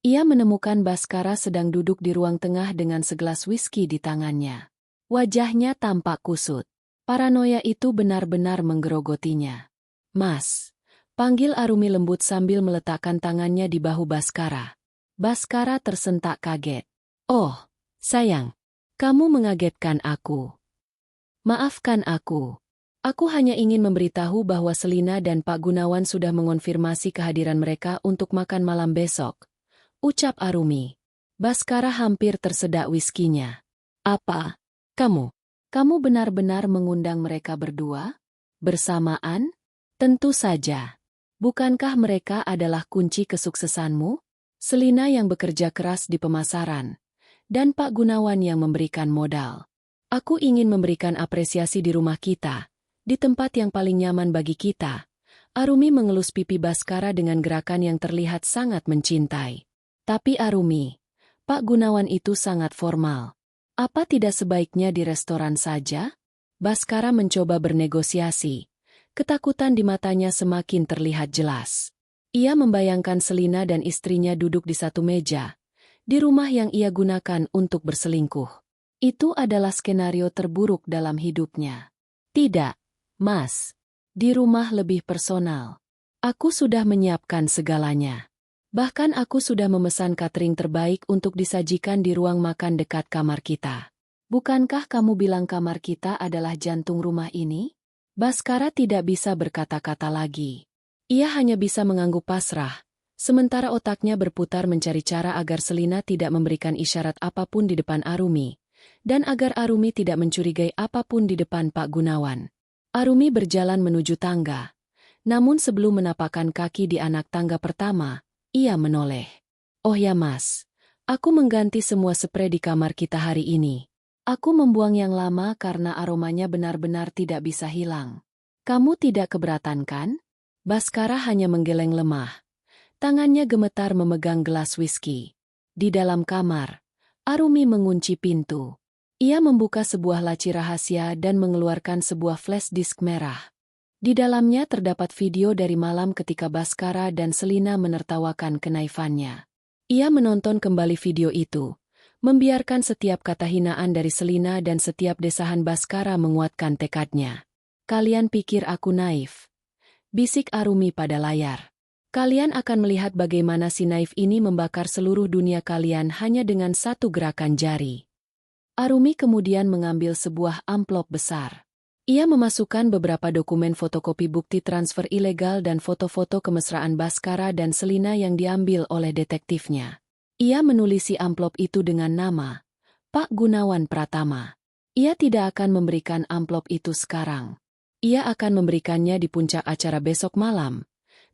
Ia menemukan Baskara sedang duduk di ruang tengah dengan segelas whisky di tangannya. Wajahnya tampak kusut. Paranoia itu benar-benar menggerogotinya. Mas, panggil Arumi lembut sambil meletakkan tangannya di bahu Baskara. Baskara tersentak kaget. Oh, sayang, kamu mengagetkan aku. Maafkan aku. Aku hanya ingin memberitahu bahwa Selina dan Pak Gunawan sudah mengonfirmasi kehadiran mereka untuk makan malam besok. Ucap Arumi. Baskara hampir tersedak whiskinya. Apa? Kamu benar-benar mengundang mereka berdua? Bersamaan? Tentu saja. Bukankah mereka adalah kunci kesuksesanmu? Selina yang bekerja keras di pemasaran, dan Pak Gunawan yang memberikan modal. Aku ingin memberikan apresiasi di rumah kita, di tempat yang paling nyaman bagi kita. Arumi mengelus pipi Baskara dengan gerakan yang terlihat sangat mencintai. Tapi Arumi, Pak Gunawan itu sangat formal. Apa tidak sebaiknya di restoran saja? Baskara mencoba bernegosiasi. Ketakutan di matanya semakin terlihat jelas. Ia membayangkan Selina dan istrinya duduk di satu meja, di rumah yang ia gunakan untuk berselingkuh. Itu adalah skenario terburuk dalam hidupnya. Tidak, Mas. Di rumah lebih personal. Aku sudah menyiapkan segalanya. Bahkan aku sudah memesan catering terbaik untuk disajikan di ruang makan dekat kamar kita. Bukankah kamu bilang kamar kita adalah jantung rumah ini? Baskara tidak bisa berkata-kata lagi. Ia hanya bisa mengangguk pasrah, Sementara otaknya berputar mencari cara agar Selina tidak memberikan isyarat apapun di depan Arumi, dan agar Arumi tidak mencurigai apapun di depan Pak Gunawan. Arumi berjalan menuju tangga. Namun sebelum menapakkan kaki di anak tangga pertama, ia menoleh. "Oh ya Mas, aku mengganti semua spray di kamar kita hari ini. Aku membuang yang lama karena aromanya benar-benar tidak bisa hilang. Kamu tidak keberatan kan?" Baskara hanya menggeleng lemah. Tangannya gemetar memegang gelas whisky. Di dalam kamar, Arumi mengunci pintu. Ia membuka sebuah laci rahasia dan mengeluarkan sebuah flash disk merah. Di dalamnya terdapat video dari malam ketika Baskara dan Selina menertawakan kenaifannya. Ia menonton kembali video itu, membiarkan setiap kata hinaan dari Selina dan setiap desahan Baskara menguatkan tekadnya. "Kalian pikir aku naif?" bisik Arumi pada layar. "Kalian akan melihat bagaimana si naif ini membakar seluruh dunia kalian hanya dengan satu gerakan jari." Arumi kemudian mengambil sebuah amplop besar. Ia memasukkan beberapa dokumen fotokopi bukti transfer ilegal dan foto-foto kemesraan Baskara dan Selina yang diambil oleh detektifnya. Ia menulisi amplop itu dengan nama Pak Gunawan Pratama. Ia tidak akan memberikan amplop itu sekarang. Ia akan memberikannya di puncak acara besok malam,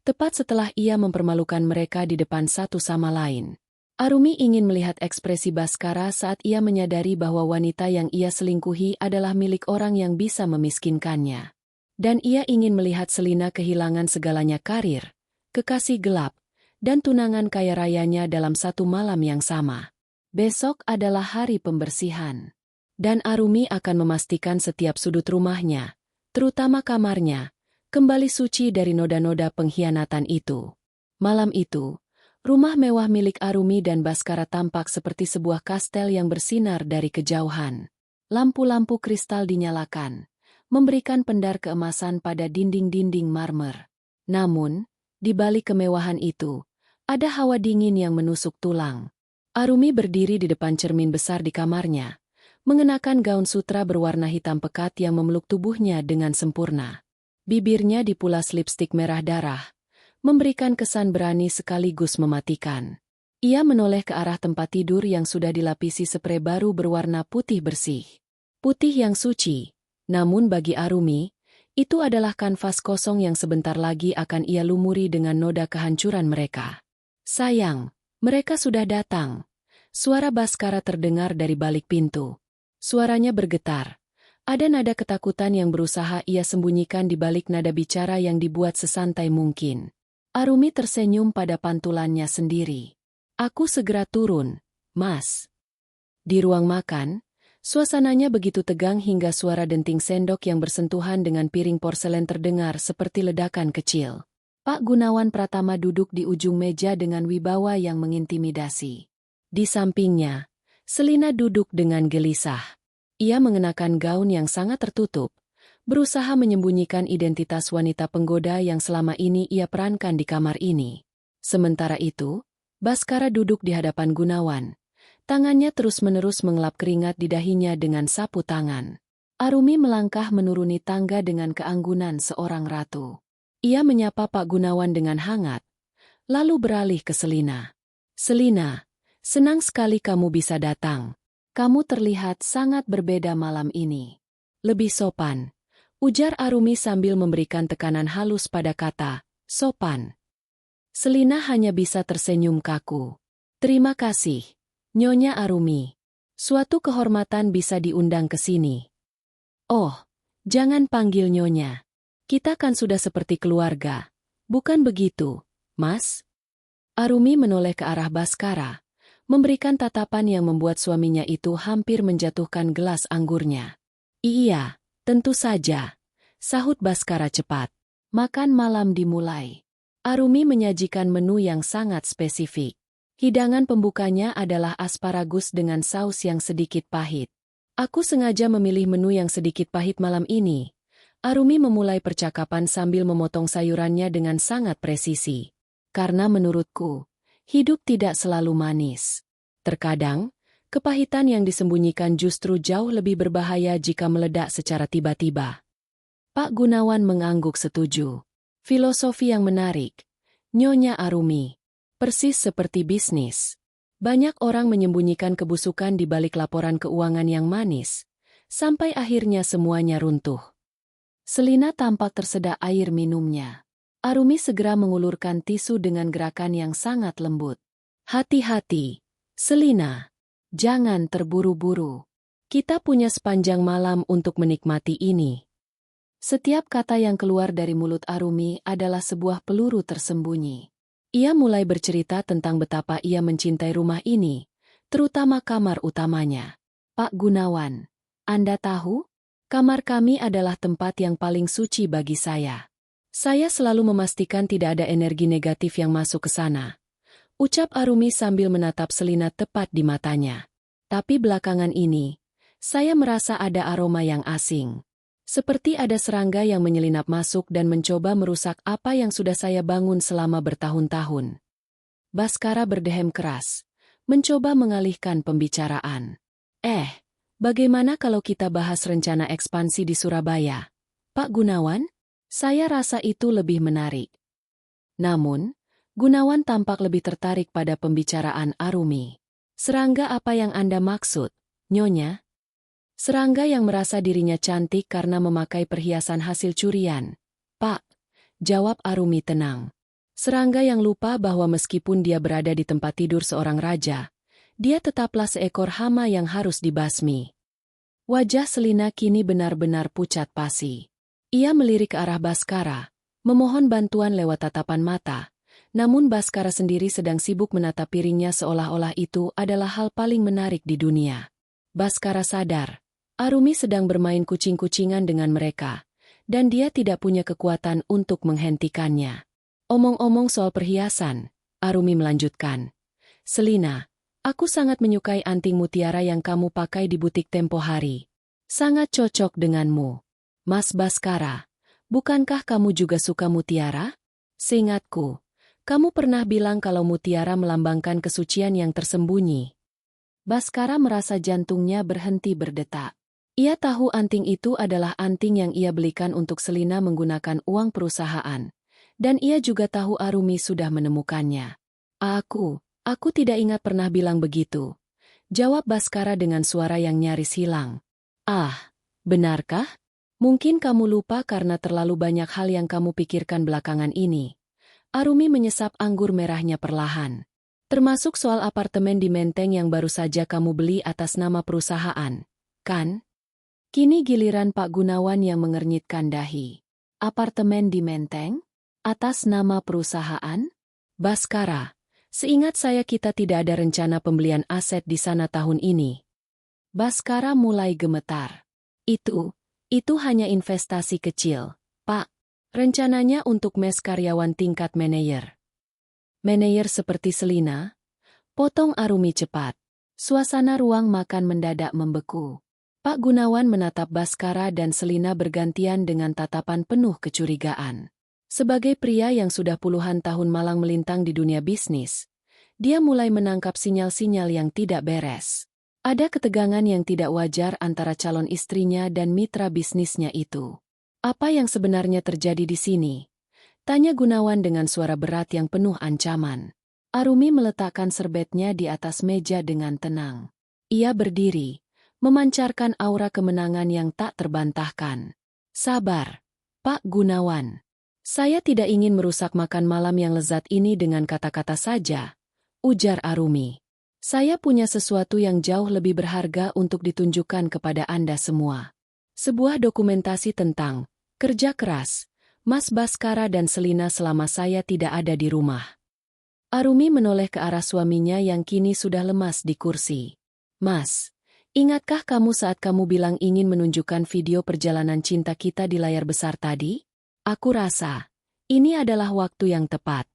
tepat setelah ia mempermalukan mereka di depan satu sama lain. Arumi ingin melihat ekspresi Baskara saat ia menyadari bahwa wanita yang ia selingkuhi adalah milik orang yang bisa memiskinkannya. Dan ia ingin melihat Selina kehilangan segalanya, karir, kekasih gelap, dan tunangan kaya rayanya dalam satu malam yang sama. Besok adalah hari pembersihan. Dan Arumi akan memastikan setiap sudut rumahnya, terutama kamarnya, kembali suci dari noda-noda pengkhianatan itu. Malam itu, rumah mewah milik Arumi dan Baskara tampak seperti sebuah kastel yang bersinar dari kejauhan. Lampu-lampu kristal dinyalakan, memberikan pendar keemasan pada dinding-dinding marmer. Namun, di balik kemewahan itu, ada hawa dingin yang menusuk tulang. Arumi berdiri di depan cermin besar di kamarnya, mengenakan gaun sutra berwarna hitam pekat yang memeluk tubuhnya dengan sempurna. Bibirnya dipulas lipstik merah darah, memberikan kesan berani sekaligus mematikan. Ia menoleh ke arah tempat tidur yang sudah dilapisi sprei baru berwarna putih bersih. Putih yang suci, namun bagi Arumi, itu adalah kanvas kosong yang sebentar lagi akan ia lumuri dengan noda kehancuran mereka. "Sayang, mereka sudah datang." Suara Baskara terdengar dari balik pintu. Suaranya bergetar. Ada nada ketakutan yang berusaha ia sembunyikan di balik nada bicara yang dibuat sesantai mungkin. Arumi tersenyum pada pantulannya sendiri. "Aku segera turun, Mas." Di ruang makan, suasananya begitu tegang hingga suara denting sendok yang bersentuhan dengan piring porselen terdengar seperti ledakan kecil. Pak Gunawan Pratama duduk di ujung meja dengan wibawa yang mengintimidasi. Di sampingnya, Selina duduk dengan gelisah. Ia mengenakan gaun yang sangat tertutup, berusaha menyembunyikan identitas wanita penggoda yang selama ini ia perankan di kamar ini. Sementara itu, Baskara duduk di hadapan Gunawan. Tangannya terus-menerus mengelap keringat di dahinya dengan sapu tangan. Arumi melangkah menuruni tangga dengan keanggunan seorang ratu. Ia menyapa Pak Gunawan dengan hangat, lalu beralih ke Selina. "Selina, senang sekali kamu bisa datang. Kamu terlihat sangat berbeda malam ini." "Lebih sopan," ujar Arumi sambil memberikan tekanan halus pada kata, "sopan." Selina hanya bisa tersenyum kaku. "Terima kasih, Nyonya Arumi. Suatu kehormatan bisa diundang ke sini." "Oh, jangan panggil Nyonya. Kita kan sudah seperti keluarga. Bukan begitu, Mas?" Arumi menoleh ke arah Baskara, memberikan tatapan yang membuat suaminya itu hampir menjatuhkan gelas anggurnya. "Iya, tentu saja," sahut Baskara cepat. Makan malam dimulai. Arumi menyajikan menu yang sangat spesifik. Hidangan pembukanya adalah asparagus dengan saus yang sedikit pahit. "Aku sengaja memilih menu yang sedikit pahit malam ini." Arumi memulai percakapan sambil memotong sayurannya dengan sangat presisi. "Karena menurutku, hidup tidak selalu manis. Terkadang, kepahitan yang disembunyikan justru jauh lebih berbahaya jika meledak secara tiba-tiba." Pak Gunawan mengangguk setuju. "Filosofi yang menarik, Nyonya Arumi. Persis seperti bisnis. Banyak orang menyembunyikan kebusukan di balik laporan keuangan yang manis, sampai akhirnya semuanya runtuh. Selina tampak tersedak air minumnya. Arumi segera mengulurkan tisu dengan gerakan yang sangat lembut. Hati-hati, Selina. Jangan terburu-buru. Kita punya sepanjang malam untuk menikmati ini. Setiap kata yang keluar dari mulut Arumi adalah sebuah peluru tersembunyi. Ia mulai bercerita tentang betapa ia mencintai rumah ini, terutama kamar utamanya. Pak Gunawan, Anda tahu? Kamar kami adalah tempat yang paling suci bagi saya. Saya selalu memastikan tidak ada energi negatif yang masuk ke sana. Ucap Arumi sambil menatap Selina tepat di matanya. Tapi belakangan ini, saya merasa ada aroma yang asing. Seperti ada serangga yang menyelinap masuk dan mencoba merusak apa yang sudah saya bangun selama bertahun-tahun. Baskara berdehem keras, mencoba mengalihkan pembicaraan. Bagaimana kalau kita bahas rencana ekspansi di Surabaya? Pak Gunawan? Saya rasa itu lebih menarik. Namun, Gunawan tampak lebih tertarik pada pembicaraan Arumi. Serangga apa yang Anda maksud, Nyonya? Serangga yang merasa dirinya cantik karena memakai perhiasan hasil curian. Pak, jawab Arumi tenang. Serangga yang lupa bahwa meskipun dia berada di tempat tidur seorang raja, dia tetaplah seekor hama yang harus dibasmi. Wajah Selina kini benar-benar pucat pasi. Ia melirik ke arah Baskara, memohon bantuan lewat tatapan mata, namun Baskara sendiri sedang sibuk menatap piringnya seolah-olah itu adalah hal paling menarik di dunia. Baskara sadar, Arumi sedang bermain kucing-kucingan dengan mereka, dan dia tidak punya kekuatan untuk menghentikannya. Omong-omong soal perhiasan, Arumi melanjutkan. Selina, aku sangat menyukai anting mutiara yang kamu pakai di butik tempo hari. Sangat cocok denganmu. Mas Baskara, bukankah kamu juga suka mutiara? Seingatku, kamu pernah bilang kalau mutiara melambangkan kesucian yang tersembunyi. Baskara merasa jantungnya berhenti berdetak. Ia tahu anting itu adalah anting yang ia belikan untuk Selina menggunakan uang perusahaan. Dan ia juga tahu Arumi sudah menemukannya. Aku tidak ingat pernah bilang begitu. Jawab Baskara dengan suara yang nyaris hilang. Benarkah? Mungkin kamu lupa karena terlalu banyak hal yang kamu pikirkan belakangan ini. Arumi menyesap anggur merahnya perlahan. Termasuk soal apartemen di Menteng yang baru saja kamu beli atas nama perusahaan, kan? Kini giliran Pak Gunawan yang mengernyitkan dahi. Apartemen di Menteng? Atas nama perusahaan? Baskara, seingat saya kita tidak ada rencana pembelian aset di sana tahun ini. Baskara mulai gemetar. Itu hanya investasi kecil, Pak. Rencananya untuk mes karyawan tingkat manajer. Manajer seperti Selina? Potong Arumi cepat. Suasana ruang makan mendadak membeku. Pak Gunawan menatap Baskara dan Selina bergantian dengan tatapan penuh kecurigaan. Sebagai pria yang sudah puluhan tahun malang melintang di dunia bisnis, dia mulai menangkap sinyal-sinyal yang tidak beres. Ada ketegangan yang tidak wajar antara calon istrinya dan mitra bisnisnya itu. Apa yang sebenarnya terjadi di sini? Tanya Gunawan dengan suara berat yang penuh ancaman. Arumi meletakkan serbetnya di atas meja dengan tenang. Ia berdiri, memancarkan aura kemenangan yang tak terbantahkan. Sabar, Pak Gunawan. Saya tidak ingin merusak makan malam yang lezat ini dengan kata-kata saja, ujar Arumi. Saya punya sesuatu yang jauh lebih berharga untuk ditunjukkan kepada Anda semua. Sebuah dokumentasi tentang kerja keras Mas Baskara dan Selina selama saya tidak ada di rumah. Arumi menoleh ke arah suaminya yang kini sudah lemas di kursi. Mas, ingatkah kamu saat kamu bilang ingin menunjukkan video perjalanan cinta kita di layar besar tadi? Aku rasa, ini adalah waktu yang tepat.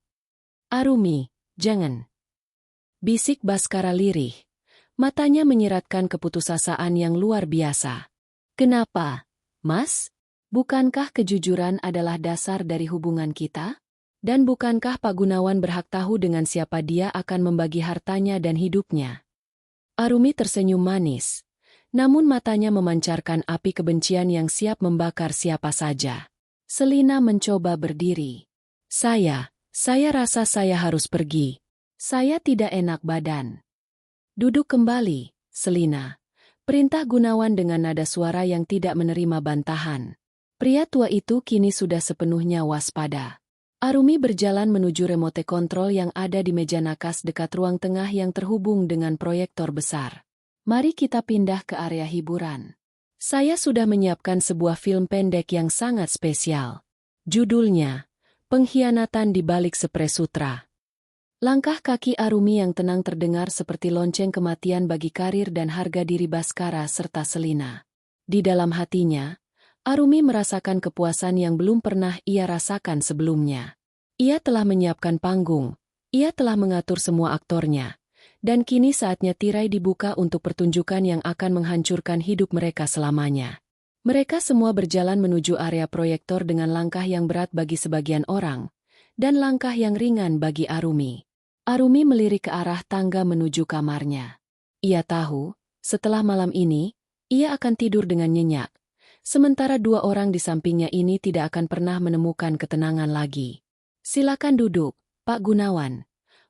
Arumi, jangan. Bisik Baskara lirih. Matanya menyiratkan keputusasaan yang luar biasa. Kenapa, Mas? Bukankah kejujuran adalah dasar dari hubungan kita? Dan bukankah Pak Gunawan berhak tahu dengan siapa dia akan membagi hartanya dan hidupnya? Arumi tersenyum manis. Namun matanya memancarkan api kebencian yang siap membakar siapa saja. Selina mencoba berdiri. Saya rasa saya harus pergi. Saya tidak enak badan. Duduk kembali, Selina. Perintah Gunawan dengan nada suara yang tidak menerima bantahan. Pria tua itu kini sudah sepenuhnya waspada. Arumi berjalan menuju remote control yang ada di meja nakas dekat ruang tengah yang terhubung dengan proyektor besar. Mari kita pindah ke area hiburan. Saya sudah menyiapkan sebuah film pendek yang sangat spesial. Judulnya, Pengkhianatan di Balik Spray Sutra. Langkah kaki Arumi yang tenang terdengar seperti lonceng kematian bagi karir dan harga diri Bhaskara serta Selina. Di dalam hatinya, Arumi merasakan kepuasan yang belum pernah ia rasakan sebelumnya. Ia telah menyiapkan panggung, ia telah mengatur semua aktornya, dan kini saatnya tirai dibuka untuk pertunjukan yang akan menghancurkan hidup mereka selamanya. Mereka semua berjalan menuju area proyektor dengan langkah yang berat bagi sebagian orang, dan langkah yang ringan bagi Arumi. Arumi melirik ke arah tangga menuju kamarnya. Ia tahu, setelah malam ini, ia akan tidur dengan nyenyak. Sementara dua orang di sampingnya ini tidak akan pernah menemukan ketenangan lagi. Silakan duduk, Pak Gunawan.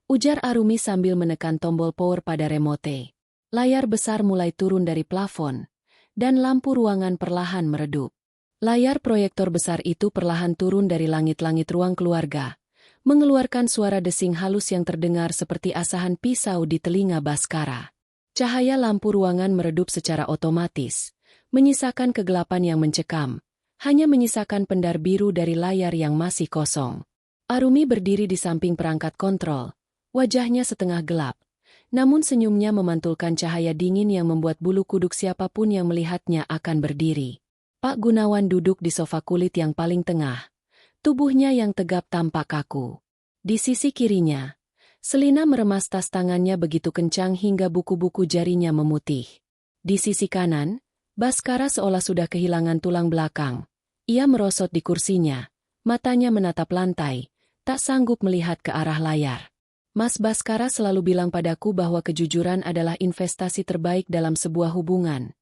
Ujar Arumi sambil menekan tombol power pada remote. Layar besar mulai turun dari plafon, dan lampu ruangan perlahan meredup. Layar proyektor besar itu perlahan turun dari langit-langit ruang keluarga, mengeluarkan suara desing halus yang terdengar seperti asahan pisau di telinga Bhaskara. Cahaya lampu ruangan meredup secara otomatis, menyisakan kegelapan yang mencekam, hanya menyisakan pendar biru dari layar yang masih kosong. Arumi berdiri di samping perangkat kontrol, wajahnya setengah gelap, namun senyumnya memantulkan cahaya dingin yang membuat bulu kuduk siapapun yang melihatnya akan berdiri. Pak Gunawan duduk di sofa kulit yang paling tengah, tubuhnya yang tegap tampak kaku. Di sisi kirinya, Selina meremas tas tangannya begitu kencang hingga buku-buku jarinya memutih. Di sisi kanan, Bhaskara seolah sudah kehilangan tulang belakang. Ia merosot di kursinya, matanya menatap lantai, tak sanggup melihat ke arah layar. Mas Bhaskara selalu bilang padaku bahwa kejujuran adalah investasi terbaik dalam sebuah hubungan.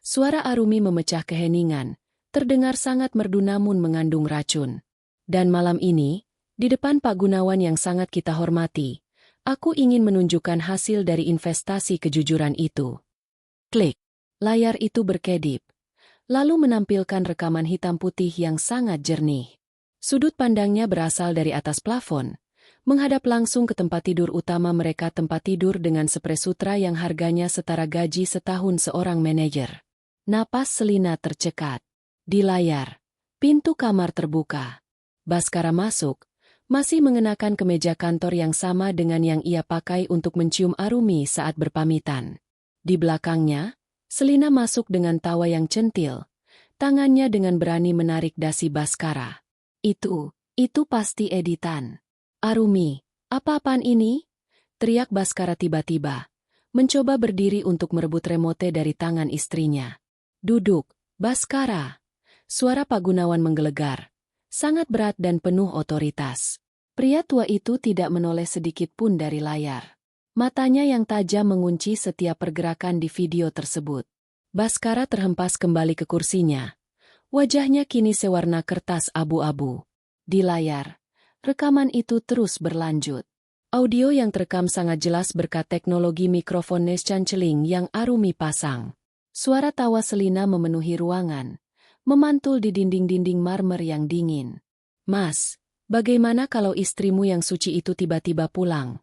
Suara Arumi memecah keheningan, terdengar sangat merdu namun mengandung racun. Dan malam ini, di depan Pak Gunawan yang sangat kita hormati, aku ingin menunjukkan hasil dari investasi kejujuran itu. Klik. Layar itu berkedip, lalu menampilkan rekaman hitam putih yang sangat jernih. Sudut pandangnya berasal dari atas plafon, menghadap langsung ke tempat tidur utama mereka, tempat tidur dengan spray sutra yang harganya setara gaji setahun seorang manajer. Napas Selina tercekat. Di layar, pintu kamar terbuka. Bhaskara masuk, masih mengenakan kemeja kantor yang sama dengan yang ia pakai untuk mencium Arumi saat berpamitan. Di belakangnya, Selina masuk dengan tawa yang centil, tangannya dengan berani menarik dasi Bhaskara. Itu pasti editan. Arumi, apa-apaan ini? Teriak Bhaskara tiba-tiba, mencoba berdiri untuk merebut remote dari tangan istrinya. Duduk, Bhaskara. Suara Pak Gunawan menggelegar, sangat berat dan penuh otoritas. Pria tua itu tidak menoleh sedikit pun dari layar. Matanya yang tajam mengunci setiap pergerakan di video tersebut. Bhaskara terhempas kembali ke kursinya. Wajahnya kini sewarna kertas abu-abu. Di layar, rekaman itu terus berlanjut. Audio yang terekam sangat jelas berkat teknologi mikrofon Neschanceling yang Arumi pasang. Suara tawa Selina memenuhi ruangan, memantul di dinding-dinding marmer yang dingin. Mas, bagaimana kalau istrimu yang suci itu tiba-tiba pulang?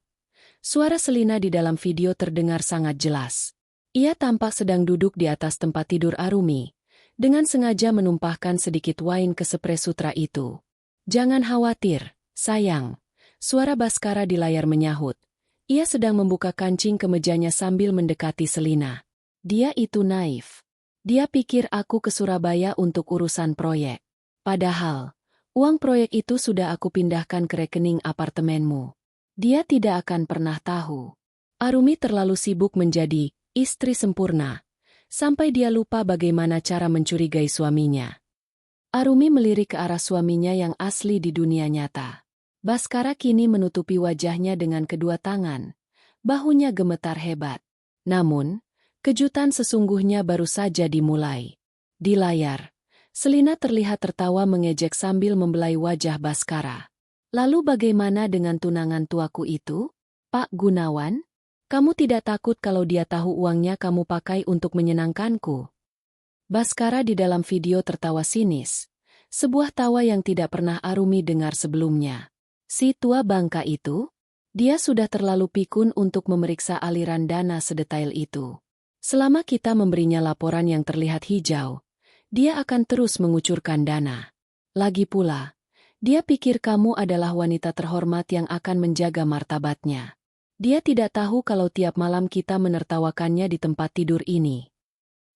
Suara Selina di dalam video terdengar sangat jelas. Ia tampak sedang duduk di atas tempat tidur Arumi, dengan sengaja menumpahkan sedikit wine ke spray sutra itu. Jangan khawatir, sayang. Suara Bhaskara di layar menyahut. Ia sedang membuka kancing kemejanya sambil mendekati Selina. Dia itu naif. Dia pikir aku ke Surabaya untuk urusan proyek. Padahal, uang proyek itu sudah aku pindahkan ke rekening apartemenmu. Dia tidak akan pernah tahu. Arumi terlalu sibuk menjadi istri sempurna, sampai dia lupa bagaimana cara mencurigai suaminya. Arumi melirik ke arah suaminya yang asli di dunia nyata. Bhaskara kini menutupi wajahnya dengan kedua tangan. Bahunya gemetar hebat. Namun, kejutan sesungguhnya baru saja dimulai. Di layar, Selina terlihat tertawa mengejek sambil membelai wajah Bhaskara. Lalu bagaimana dengan tunangan tuaku itu? Pak Gunawan? Kamu tidak takut kalau dia tahu uangnya kamu pakai untuk menyenangkanku? Baskara di dalam video tertawa sinis. Sebuah tawa yang tidak pernah Arumi dengar sebelumnya. Si tua bangka itu? Dia sudah terlalu pikun untuk memeriksa aliran dana sedetail itu. Selama kita memberinya laporan yang terlihat hijau, dia akan terus mengucurkan dana. Lagi pula, dia pikir kamu adalah wanita terhormat yang akan menjaga martabatnya. Dia tidak tahu kalau tiap malam kita menertawakannya di tempat tidur ini.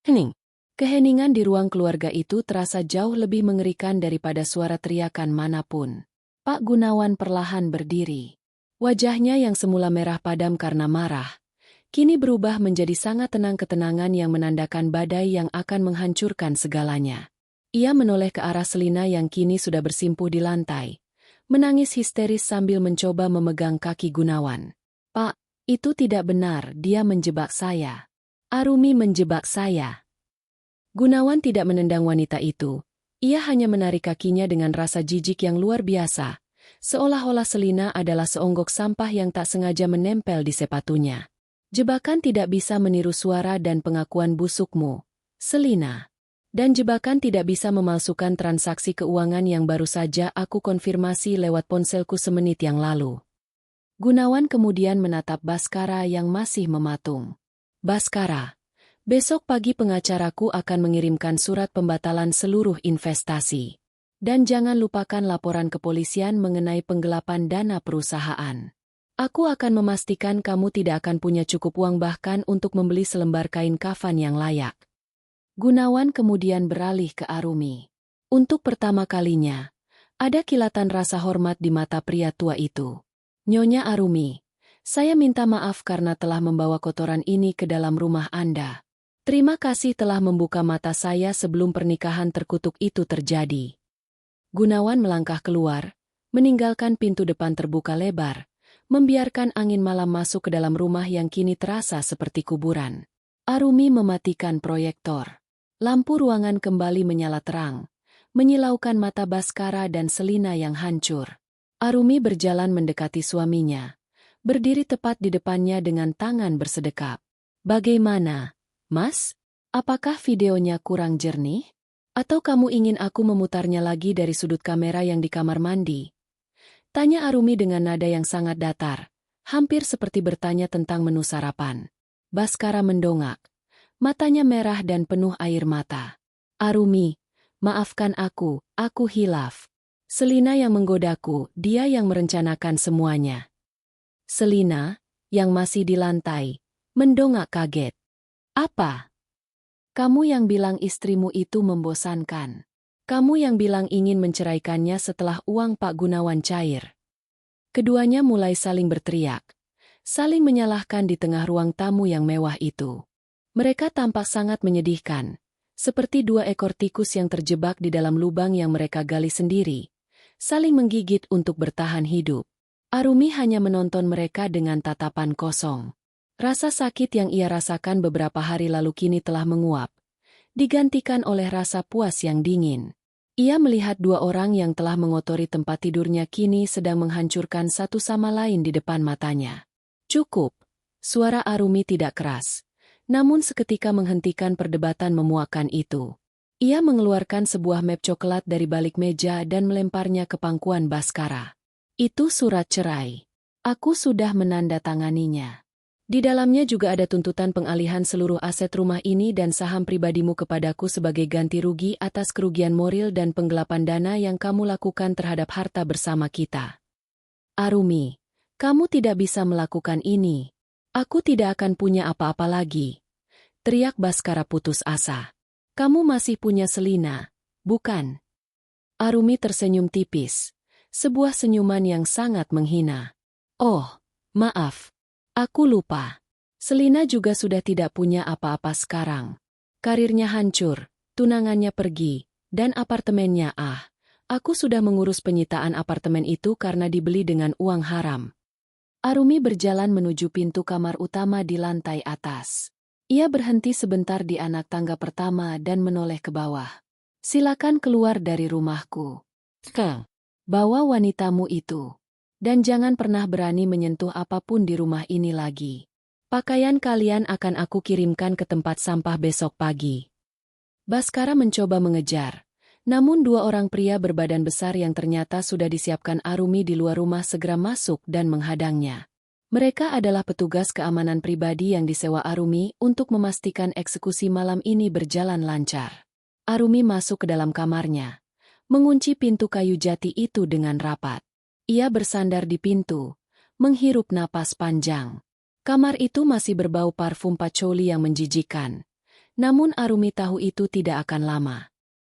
Hening. Keheningan di ruang keluarga itu terasa jauh lebih mengerikan daripada suara teriakan manapun. Pak Gunawan perlahan berdiri. Wajahnya yang semula merah padam karena marah, kini berubah menjadi sangat tenang, ketenangan yang menandakan badai yang akan menghancurkan segalanya. Ia menoleh ke arah Selina yang kini sudah bersimpuh di lantai, menangis histeris sambil mencoba memegang kaki Gunawan. Pak, itu tidak benar, dia menjebak saya. Arumi menjebak saya. Gunawan tidak menendang wanita itu. Ia hanya menarik kakinya dengan rasa jijik yang luar biasa, seolah-olah Selina adalah seonggok sampah yang tak sengaja menempel di sepatunya. Jebakan tidak bisa meniru suara dan pengakuan busukmu, Selina. Dan jebakan tidak bisa memalsukan transaksi keuangan yang baru saja aku konfirmasi lewat ponselku semenit yang lalu. Gunawan kemudian menatap Baskara yang masih mematung. Baskara, besok pagi pengacaraku akan mengirimkan surat pembatalan seluruh investasi. Dan jangan lupakan laporan kepolisian mengenai penggelapan dana perusahaan. Aku akan memastikan kamu tidak akan punya cukup uang bahkan untuk membeli selembar kain kafan yang layak. Gunawan kemudian beralih ke Arumi. Untuk pertama kalinya, ada kilatan rasa hormat di mata pria tua itu. Nyonya Arumi, saya minta maaf karena telah membawa kotoran ini ke dalam rumah Anda. Terima kasih telah membuka mata saya sebelum pernikahan terkutuk itu terjadi. Gunawan melangkah keluar, meninggalkan pintu depan terbuka lebar, membiarkan angin malam masuk ke dalam rumah yang kini terasa seperti kuburan. Arumi mematikan proyektor. Lampu ruangan kembali menyala terang, menyilaukan mata Baskara dan Selina yang hancur. Arumi berjalan mendekati suaminya, berdiri tepat di depannya dengan tangan bersedekap. Bagaimana, Mas? Apakah videonya kurang jernih? Atau kamu ingin aku memutarnya lagi dari sudut kamera yang di kamar mandi? Tanya Arumi dengan nada yang sangat datar, hampir seperti bertanya tentang menu sarapan. Baskara mendongak. Matanya merah dan penuh air mata. Arumi, maafkan aku hilaf. Selina yang menggodaku, dia yang merencanakan semuanya. Selina, yang masih di lantai, mendongak kaget. Apa? Kamu yang bilang istrimu itu membosankan. Kamu yang bilang ingin menceraikannya setelah uang Pak Gunawan cair. Keduanya mulai saling berteriak, saling menyalahkan di tengah ruang tamu yang mewah itu. Mereka tampak sangat menyedihkan, seperti dua ekor tikus yang terjebak di dalam lubang yang mereka gali sendiri, saling menggigit untuk bertahan hidup. Arumi hanya menonton mereka dengan tatapan kosong. Rasa sakit yang ia rasakan beberapa hari lalu kini telah menguap, digantikan oleh rasa puas yang dingin. Ia melihat dua orang yang telah mengotori tempat tidurnya kini sedang menghancurkan satu sama lain di depan matanya. Cukup. Suara Arumi tidak keras, namun seketika menghentikan perdebatan memuakkan itu. Ia mengeluarkan sebuah map coklat dari balik meja dan melemparnya ke pangkuan Baskara. Itu surat cerai. Aku sudah menandatanganinya. Di dalamnya juga ada tuntutan pengalihan seluruh aset rumah ini dan saham pribadimu kepadaku sebagai ganti rugi atas kerugian moral dan penggelapan dana yang kamu lakukan terhadap harta bersama kita. Arumi, kamu tidak bisa melakukan ini. Aku tidak akan punya apa-apa lagi. Teriak Baskara putus asa. Kamu masih punya Selina, bukan? Arumi tersenyum tipis. Sebuah senyuman yang sangat menghina. Oh, maaf. Aku lupa. Selina juga sudah tidak punya apa-apa sekarang. Karirnya hancur, tunangannya pergi, dan apartemennya aku sudah mengurus penyitaan apartemen itu karena dibeli dengan uang haram. Arumi berjalan menuju pintu kamar utama di lantai atas. Ia berhenti sebentar di anak tangga pertama dan menoleh ke bawah. Silakan keluar dari rumahku. Bawa wanitamu itu. Dan jangan pernah berani menyentuh apapun di rumah ini lagi. Pakaian kalian akan aku kirimkan ke tempat sampah besok pagi. Baskara mencoba mengejar. Namun dua orang pria berbadan besar yang ternyata sudah disiapkan Arumi di luar rumah segera masuk dan menghadangnya. Mereka adalah petugas keamanan pribadi yang disewa Arumi untuk memastikan eksekusi malam ini berjalan lancar. Arumi masuk ke dalam kamarnya, mengunci pintu kayu jati itu dengan rapat. Ia bersandar di pintu, menghirup napas panjang. Kamar itu masih berbau parfum patchouli yang menjijikkan. Namun Arumi tahu itu tidak akan lama.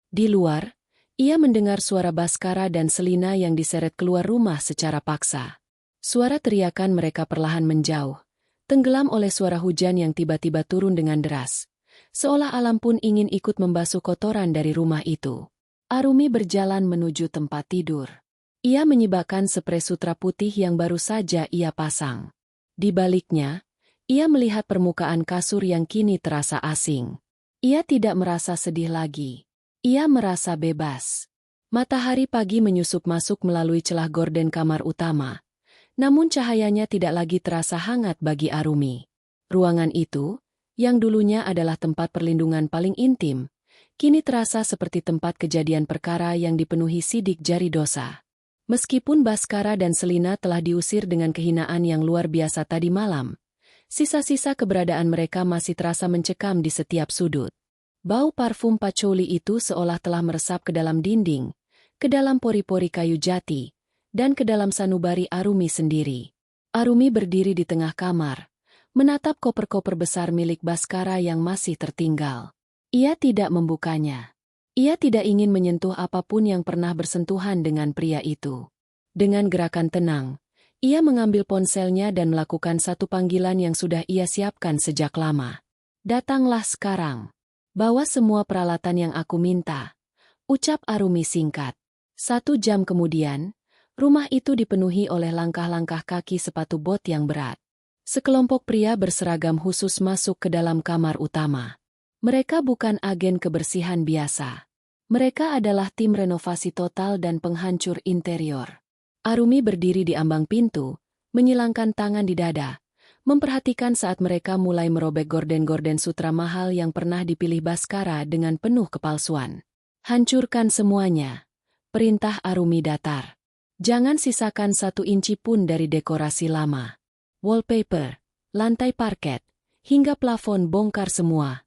Di luar, ia mendengar suara Baskara dan Selina yang diseret keluar rumah secara paksa. Suara teriakan mereka perlahan menjauh, tenggelam oleh suara hujan yang tiba-tiba turun dengan deras. Seolah alam pun ingin ikut membasuh kotoran dari rumah itu. Arumi berjalan menuju tempat tidur. Ia menyibakkan spray sutra putih yang baru saja ia pasang. Di baliknya, ia melihat permukaan kasur yang kini terasa asing. Ia tidak merasa sedih lagi. Ia merasa bebas. Matahari pagi menyusup masuk melalui celah gorden kamar utama. Namun cahayanya tidak lagi terasa hangat bagi Arumi. Ruangan itu, yang dulunya adalah tempat perlindungan paling intim, kini terasa seperti tempat kejadian perkara yang dipenuhi sidik jari dosa. Meskipun Baskara dan Selina telah diusir dengan kehinaan yang luar biasa tadi malam, sisa-sisa keberadaan mereka masih terasa mencekam di setiap sudut. Bau parfum patchouli itu seolah telah meresap ke dalam dinding, ke dalam pori-pori kayu jati, dan ke dalam sanubari Arumi sendiri. Arumi berdiri di tengah kamar, menatap koper-koper besar milik Baskara yang masih tertinggal. Ia tidak membukanya. Ia tidak ingin menyentuh apapun yang pernah bersentuhan dengan pria itu. Dengan gerakan tenang, ia mengambil ponselnya dan melakukan satu panggilan yang sudah ia siapkan sejak lama. "Datanglah sekarang. Bawa semua peralatan yang aku minta," ucap Arumi singkat. 1 jam kemudian, rumah itu dipenuhi oleh langkah-langkah kaki sepatu bot yang berat. Sekelompok pria berseragam khusus masuk ke dalam kamar utama. Mereka bukan agen kebersihan biasa. Mereka adalah tim renovasi total dan penghancur interior. Arumi berdiri di ambang pintu, menyilangkan tangan di dada, memperhatikan saat mereka mulai merobek gorden-gorden sutra mahal yang pernah dipilih Baskara dengan penuh kepalsuan. "Hancurkan semuanya," perintah Arumi datar. "Jangan sisakan 1 inci pun dari dekorasi lama. Wallpaper, lantai parket, hingga plafon bongkar semua."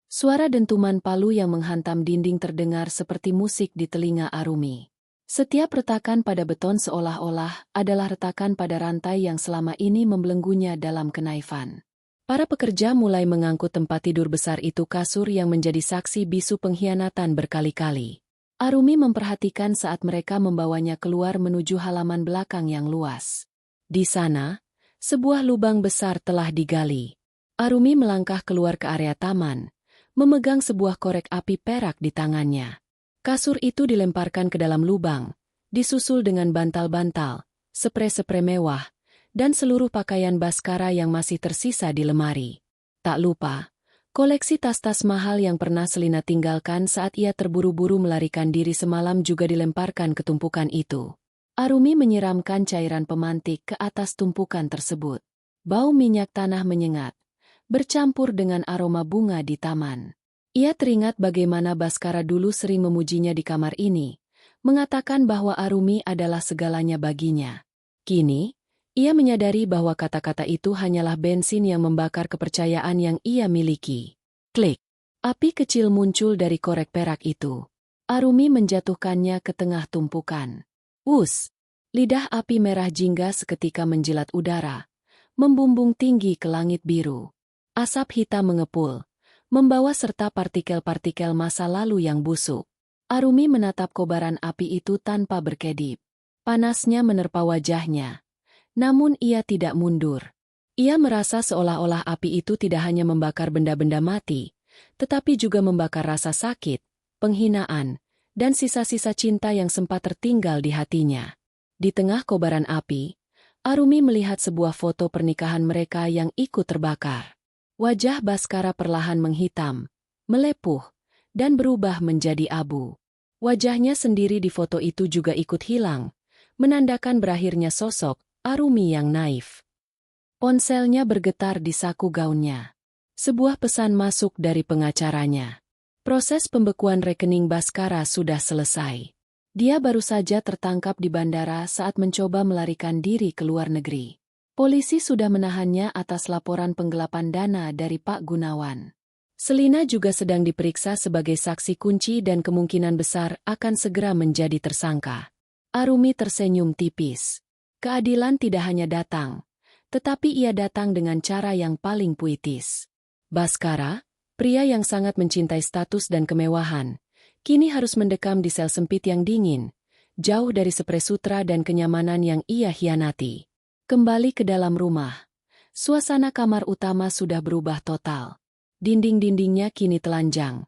Suara dentuman palu yang menghantam dinding terdengar seperti musik di telinga Arumi. Setiap retakan pada beton seolah-olah adalah retakan pada rantai yang selama ini membelenggunya dalam kenaifan. Para pekerja mulai mengangkut tempat tidur besar itu, kasur yang menjadi saksi bisu pengkhianatan berkali-kali. Arumi memperhatikan saat mereka membawanya keluar menuju halaman belakang yang luas. Di sana, sebuah lubang besar telah digali. Arumi melangkah keluar ke area taman, memegang sebuah korek api perak di tangannya. Kasur itu dilemparkan ke dalam lubang, disusul dengan bantal-bantal, spray-spray mewah, dan seluruh pakaian Baskara yang masih tersisa di lemari. Tak lupa, koleksi tas-tas mahal yang pernah Selina tinggalkan saat ia terburu-buru melarikan diri semalam juga dilemparkan ke tumpukan itu. Arumi menyiramkan cairan pemantik ke atas tumpukan tersebut. Bau minyak tanah menyengat, bercampur dengan aroma bunga di taman. Ia teringat bagaimana Baskara dulu sering memujinya di kamar ini, mengatakan bahwa Arumi adalah segalanya baginya. Kini, ia menyadari bahwa kata-kata itu hanyalah bensin yang membakar kepercayaan yang ia miliki. Klik. Api kecil muncul dari korek perak itu. Arumi menjatuhkannya ke tengah tumpukan. Wus! Lidah api merah jingga seketika menjilat udara, membumbung tinggi ke langit biru. Asap hitam mengepul, membawa serta partikel-partikel masa lalu yang busuk. Arumi menatap kobaran api itu tanpa berkedip. Panasnya menerpa wajahnya. Namun ia tidak mundur. Ia merasa seolah-olah api itu tidak hanya membakar benda-benda mati, tetapi juga membakar rasa sakit, penghinaan, dan sisa-sisa cinta yang sempat tertinggal di hatinya. Di tengah kobaran api, Arumi melihat sebuah foto pernikahan mereka yang ikut terbakar. Wajah Baskara perlahan menghitam, melepuh, dan berubah menjadi abu. Wajahnya sendiri di foto itu juga ikut hilang, menandakan berakhirnya sosok Arumi yang naif. Ponselnya bergetar di saku gaunnya. Sebuah pesan masuk dari pengacaranya. Proses pembekuan rekening Baskara sudah selesai. Dia baru saja tertangkap di bandara saat mencoba melarikan diri ke luar negeri. Polisi sudah menahannya atas laporan penggelapan dana dari Pak Gunawan. Selina juga sedang diperiksa sebagai saksi kunci dan kemungkinan besar akan segera menjadi tersangka. Arumi tersenyum tipis. Keadilan tidak hanya datang, tetapi ia datang dengan cara yang paling puitis. Baskara, pria yang sangat mencintai status dan kemewahan, kini harus mendekam di sel sempit yang dingin, jauh dari spray sutra dan kenyamanan yang ia hianati. Kembali ke dalam rumah. Suasana kamar utama sudah berubah total. Dinding-dindingnya kini telanjang,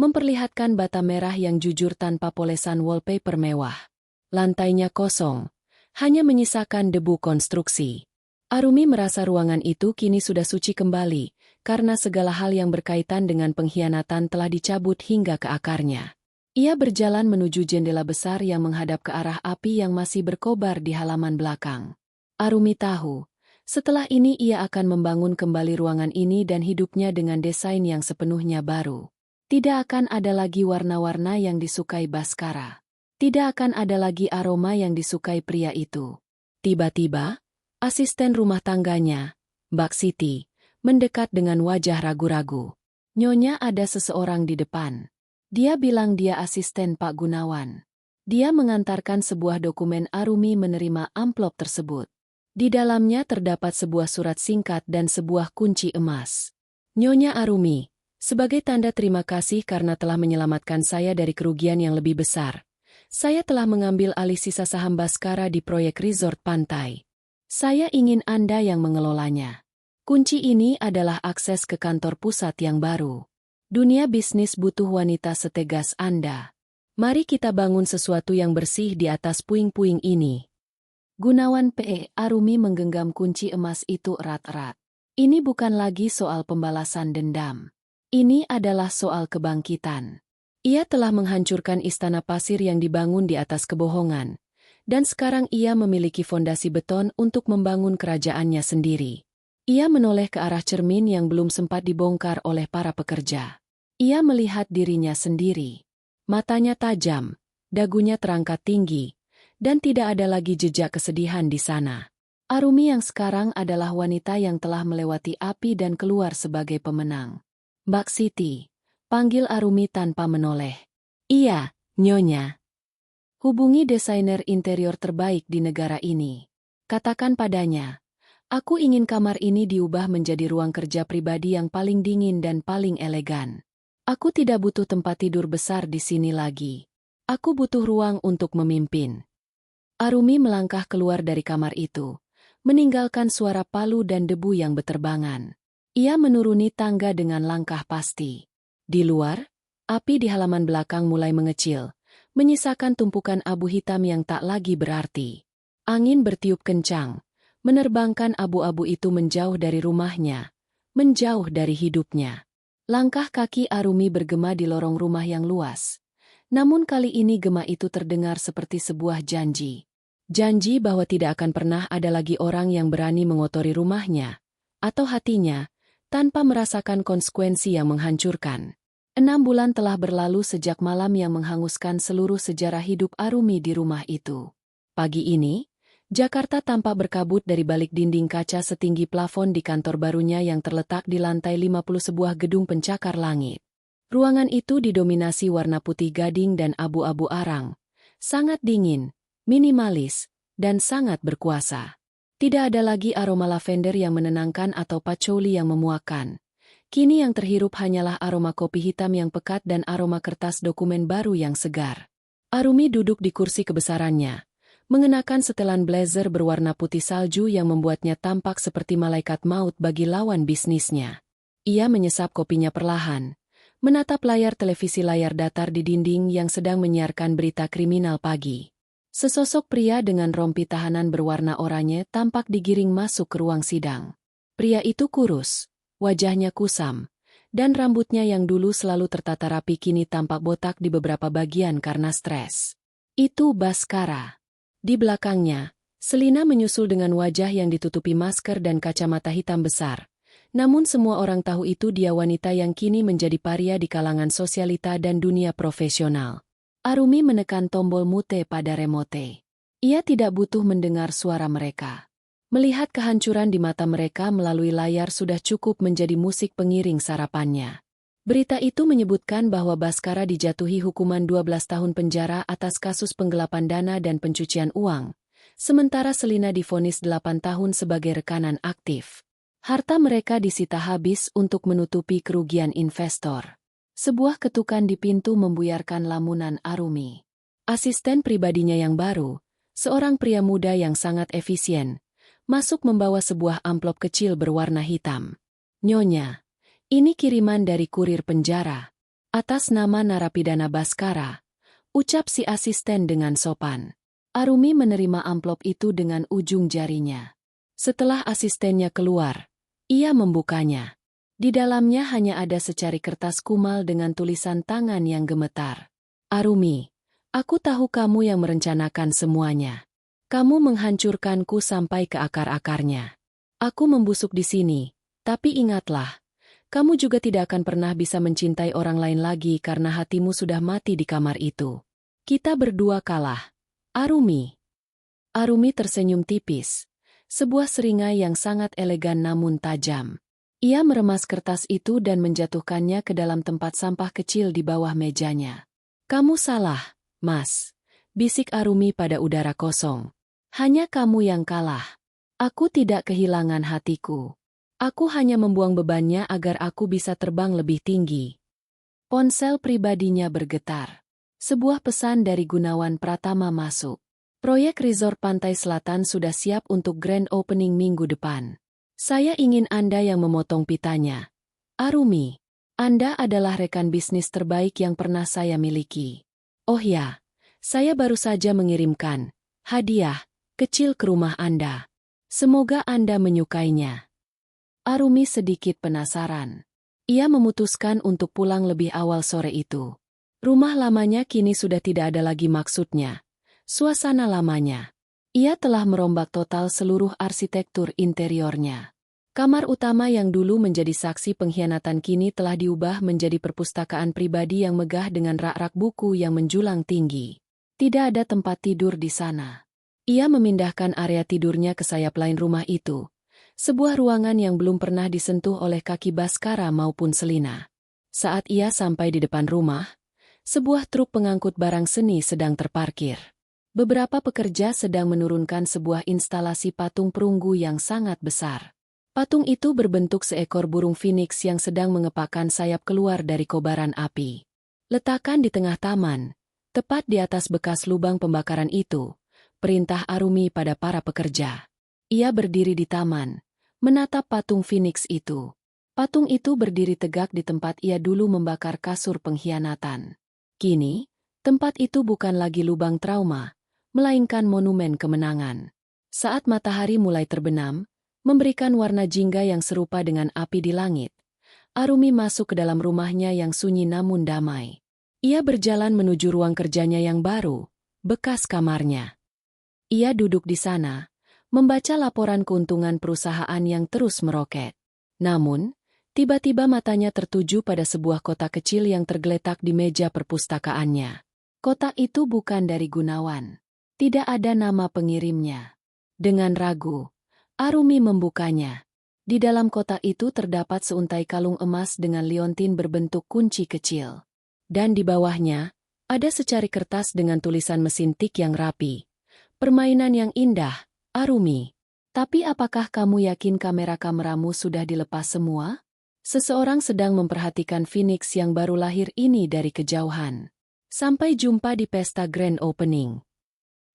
memperlihatkan bata merah yang jujur tanpa polesan wallpaper mewah. Lantainya kosong, hanya menyisakan debu konstruksi. Arumi merasa ruangan itu kini sudah suci kembali, karena segala hal yang berkaitan dengan pengkhianatan telah dicabut hingga ke akarnya. Ia berjalan menuju jendela besar yang menghadap ke arah api yang masih berkobar di halaman belakang. Arumi tahu, setelah ini ia akan membangun kembali ruangan ini dan hidupnya dengan desain yang sepenuhnya baru. Tidak akan ada lagi warna-warna yang disukai Baskara. Tidak akan ada lagi aroma yang disukai pria itu. Tiba-tiba, asisten rumah tangganya, Mbak Siti, mendekat dengan wajah ragu-ragu. Nyonya, ada seseorang di depan. Dia bilang dia asisten Pak Gunawan. Dia mengantarkan sebuah dokumen. Arumi menerima amplop tersebut. Di dalamnya terdapat sebuah surat singkat dan sebuah kunci emas. Nyonya Arumi, sebagai tanda terima kasih karena telah menyelamatkan saya dari kerugian yang lebih besar, saya telah mengambil alih sisa saham Baskara di proyek resort pantai. Saya ingin Anda yang mengelolanya. Kunci ini adalah akses ke kantor pusat yang baru. Dunia bisnis butuh wanita setegas Anda. Mari kita bangun sesuatu yang bersih di atas puing-puing ini. Gunawan P.E. Arumi menggenggam kunci emas itu erat-erat. Ini bukan lagi soal pembalasan dendam. Ini adalah soal kebangkitan. Ia telah menghancurkan istana pasir yang dibangun di atas kebohongan, dan sekarang ia memiliki fondasi beton untuk membangun kerajaannya sendiri. Ia menoleh ke arah cermin yang belum sempat dibongkar oleh para pekerja. Ia melihat dirinya sendiri. Matanya tajam, dagunya terangkat tinggi, dan tidak ada lagi jejak kesedihan di sana. Arumi yang sekarang adalah wanita yang telah melewati api dan keluar sebagai pemenang. Mbak Siti, panggil Arumi tanpa menoleh. Iya, Nyonya. Hubungi desainer interior terbaik di negara ini. Katakan padanya, aku ingin kamar ini diubah menjadi ruang kerja pribadi yang paling dingin dan paling elegan. Aku tidak butuh tempat tidur besar di sini lagi. Aku butuh ruang untuk memimpin. Arumi melangkah keluar dari kamar itu, meninggalkan suara palu dan debu yang beterbangan. Ia menuruni tangga dengan langkah pasti. Di luar, api di halaman belakang mulai mengecil, menyisakan tumpukan abu hitam yang tak lagi berarti. Angin bertiup kencang, menerbangkan abu-abu itu menjauh dari rumahnya, menjauh dari hidupnya. Langkah kaki Arumi bergema di lorong rumah yang luas. Namun kali ini gema itu terdengar seperti sebuah janji. Janji bahwa tidak akan pernah ada lagi orang yang berani mengotori rumahnya, atau hatinya, tanpa merasakan konsekuensi yang menghancurkan. 6 bulan telah berlalu sejak malam yang menghanguskan seluruh sejarah hidup Arumi di rumah itu. Pagi ini, Jakarta tampak berkabut dari balik dinding kaca setinggi plafon di kantor barunya yang terletak di lantai 50 sebuah gedung pencakar langit. Ruangan itu didominasi warna putih gading dan abu-abu arang. Sangat dingin, minimalis, dan sangat berkuasa. Tidak ada lagi aroma lavender yang menenangkan atau patchouli yang memuakkan. Kini yang terhirup hanyalah aroma kopi hitam yang pekat dan aroma kertas dokumen baru yang segar. Arumi duduk di kursi kebesarannya, mengenakan setelan blazer berwarna putih salju yang membuatnya tampak seperti malaikat maut bagi lawan bisnisnya. Ia menyesap kopinya perlahan, menatap layar televisi layar datar di dinding yang sedang menyiarkan berita kriminal pagi. Sesosok pria dengan rompi tahanan berwarna oranye tampak digiring masuk ke ruang sidang. Pria itu kurus, wajahnya kusam, dan rambutnya yang dulu selalu tertata rapi kini tampak botak di beberapa bagian karena stres. Itu Baskara. Di belakangnya, Selina menyusul dengan wajah yang ditutupi masker dan kacamata hitam besar. Namun semua orang tahu itu dia wanita yang kini menjadi paria di kalangan sosialita dan dunia profesional. Arumi menekan tombol mute pada remote. Ia tidak butuh mendengar suara mereka. Melihat kehancuran di mata mereka melalui layar sudah cukup menjadi musik pengiring sarapannya. Berita itu menyebutkan bahwa Baskara dijatuhi hukuman 12 tahun penjara atas kasus penggelapan dana dan pencucian uang, sementara Selina divonis 8 tahun sebagai rekanan aktif. Harta mereka disita habis untuk menutupi kerugian investor. Sebuah ketukan di pintu membuyarkan lamunan Arumi. Asisten pribadinya yang baru, seorang pria muda yang sangat efisien, masuk membawa sebuah amplop kecil berwarna hitam. "Nyonya, ini kiriman dari kurir penjara. Atas nama narapidana Baskara," ucap si asisten dengan sopan. Arumi menerima amplop itu dengan ujung jarinya. Setelah asistennya keluar, ia membukanya. Di dalamnya hanya ada secari kertas kumal dengan tulisan tangan yang gemetar. "Arumi, aku tahu kamu yang merencanakan semuanya. Kamu menghancurkanku sampai ke akar-akarnya. Aku membusuk di sini, tapi ingatlah, kamu juga tidak akan pernah bisa mencintai orang lain lagi karena hatimu sudah mati di kamar itu. Kita berdua kalah, Arumi." Arumi tersenyum tipis, sebuah seringai yang sangat elegan namun tajam. Ia meremas kertas itu dan menjatuhkannya ke dalam tempat sampah kecil di bawah mejanya. "Kamu salah, Mas," bisik Arumi pada udara kosong. "Hanya kamu yang kalah. Aku tidak kehilangan hatiku. Aku hanya membuang bebannya agar aku bisa terbang lebih tinggi." Ponsel pribadinya bergetar. Sebuah pesan dari Gunawan Pratama masuk. "Proyek resort Pantai Selatan sudah siap untuk grand opening minggu depan. Saya ingin Anda yang memotong pitanya. Arumi, Anda adalah rekan bisnis terbaik yang pernah saya miliki. Oh ya, saya baru saja mengirimkan hadiah kecil ke rumah Anda. Semoga Anda menyukainya." Arumi sedikit penasaran. Ia memutuskan untuk pulang lebih awal sore itu. Rumah lamanya kini sudah tidak ada lagi maksudnya. Suasana lamanya. Ia telah merombak total seluruh arsitektur interiornya. Kamar utama yang dulu menjadi saksi pengkhianatan kini telah diubah menjadi perpustakaan pribadi yang megah dengan rak-rak buku yang menjulang tinggi. Tidak ada tempat tidur di sana. Ia memindahkan area tidurnya ke sayap lain rumah itu. Sebuah ruangan yang belum pernah disentuh oleh kaki Baskara maupun Selina. Saat ia sampai di depan rumah, sebuah truk pengangkut barang seni sedang terparkir. Beberapa pekerja sedang menurunkan sebuah instalasi patung perunggu yang sangat besar. Patung itu berbentuk seekor burung phoenix yang sedang mengepakkan sayap keluar dari kobaran api. Letakkan di tengah taman, tepat di atas bekas lubang pembakaran itu, perintah Arumi pada para pekerja. Ia berdiri di taman, menatap patung phoenix itu. Patung itu berdiri tegak di tempat ia dulu membakar kasur pengkhianatan. Kini, tempat itu bukan lagi lubang trauma, melainkan monumen kemenangan. Saat matahari mulai terbenam, memberikan warna jingga yang serupa dengan api di langit, Arumi masuk ke dalam rumahnya yang sunyi namun damai. Ia berjalan menuju ruang kerjanya yang baru, bekas kamarnya. Ia duduk di sana, membaca laporan keuntungan perusahaan yang terus meroket. Namun, tiba-tiba matanya tertuju pada sebuah kotak kecil yang tergeletak di meja perpustakaannya. Kotak itu bukan dari Gunawan. Tidak ada nama pengirimnya. Dengan ragu, Arumi membukanya. Di dalam kotak itu terdapat seuntai kalung emas dengan liontin berbentuk kunci kecil. Dan di bawahnya, ada secari kertas dengan tulisan mesin tik yang rapi. "Permainan yang indah, Arumi. Tapi apakah kamu yakin kamera-kameramu sudah dilepas semua?" Seseorang sedang memperhatikan Phoenix yang baru lahir ini dari kejauhan. "Sampai jumpa di pesta grand opening."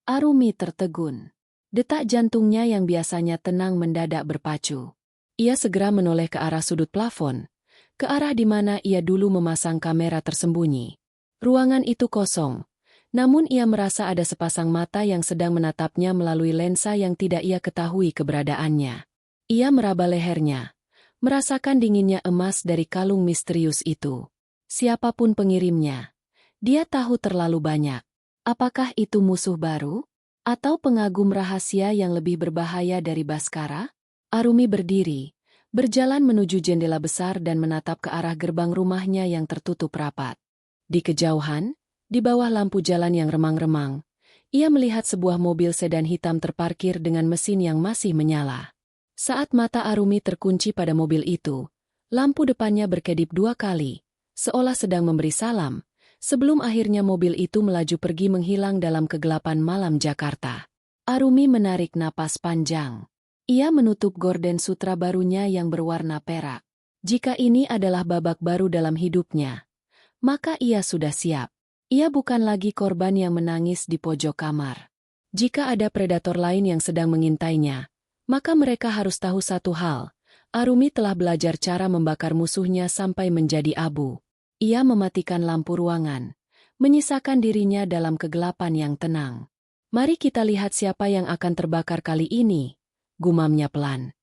Arumi tertegun. Detak jantungnya yang biasanya tenang mendadak berpacu. Ia segera menoleh ke arah sudut plafon, ke arah di mana ia dulu memasang kamera tersembunyi. Ruangan itu kosong, namun ia merasa ada sepasang mata yang sedang menatapnya melalui lensa yang tidak ia ketahui keberadaannya. Ia meraba lehernya, merasakan dinginnya emas dari kalung misterius itu. Siapapun pengirimnya, dia tahu terlalu banyak. Apakah itu musuh baru? Atau pengagum rahasia yang lebih berbahaya dari Baskara? Arumi berdiri, berjalan menuju jendela besar dan menatap ke arah gerbang rumahnya yang tertutup rapat. Di kejauhan, di bawah lampu jalan yang remang-remang, ia melihat sebuah mobil sedan hitam terparkir dengan mesin yang masih menyala. Saat mata Arumi terkunci pada mobil itu, lampu depannya berkedip 2 kali, seolah sedang memberi salam, sebelum akhirnya mobil itu melaju pergi menghilang dalam kegelapan malam Jakarta. Arumi menarik napas panjang. Ia menutup gorden sutra barunya yang berwarna perak. Jika ini adalah babak baru dalam hidupnya, maka ia sudah siap. Ia bukan lagi korban yang menangis di pojok kamar. Jika ada predator lain yang sedang mengintainya, maka mereka harus tahu satu hal. Arumi telah belajar cara membakar musuhnya sampai menjadi abu. Ia mematikan lampu ruangan, menyisakan dirinya dalam kegelapan yang tenang. Mari kita lihat siapa yang akan terbakar kali ini, gumamnya pelan.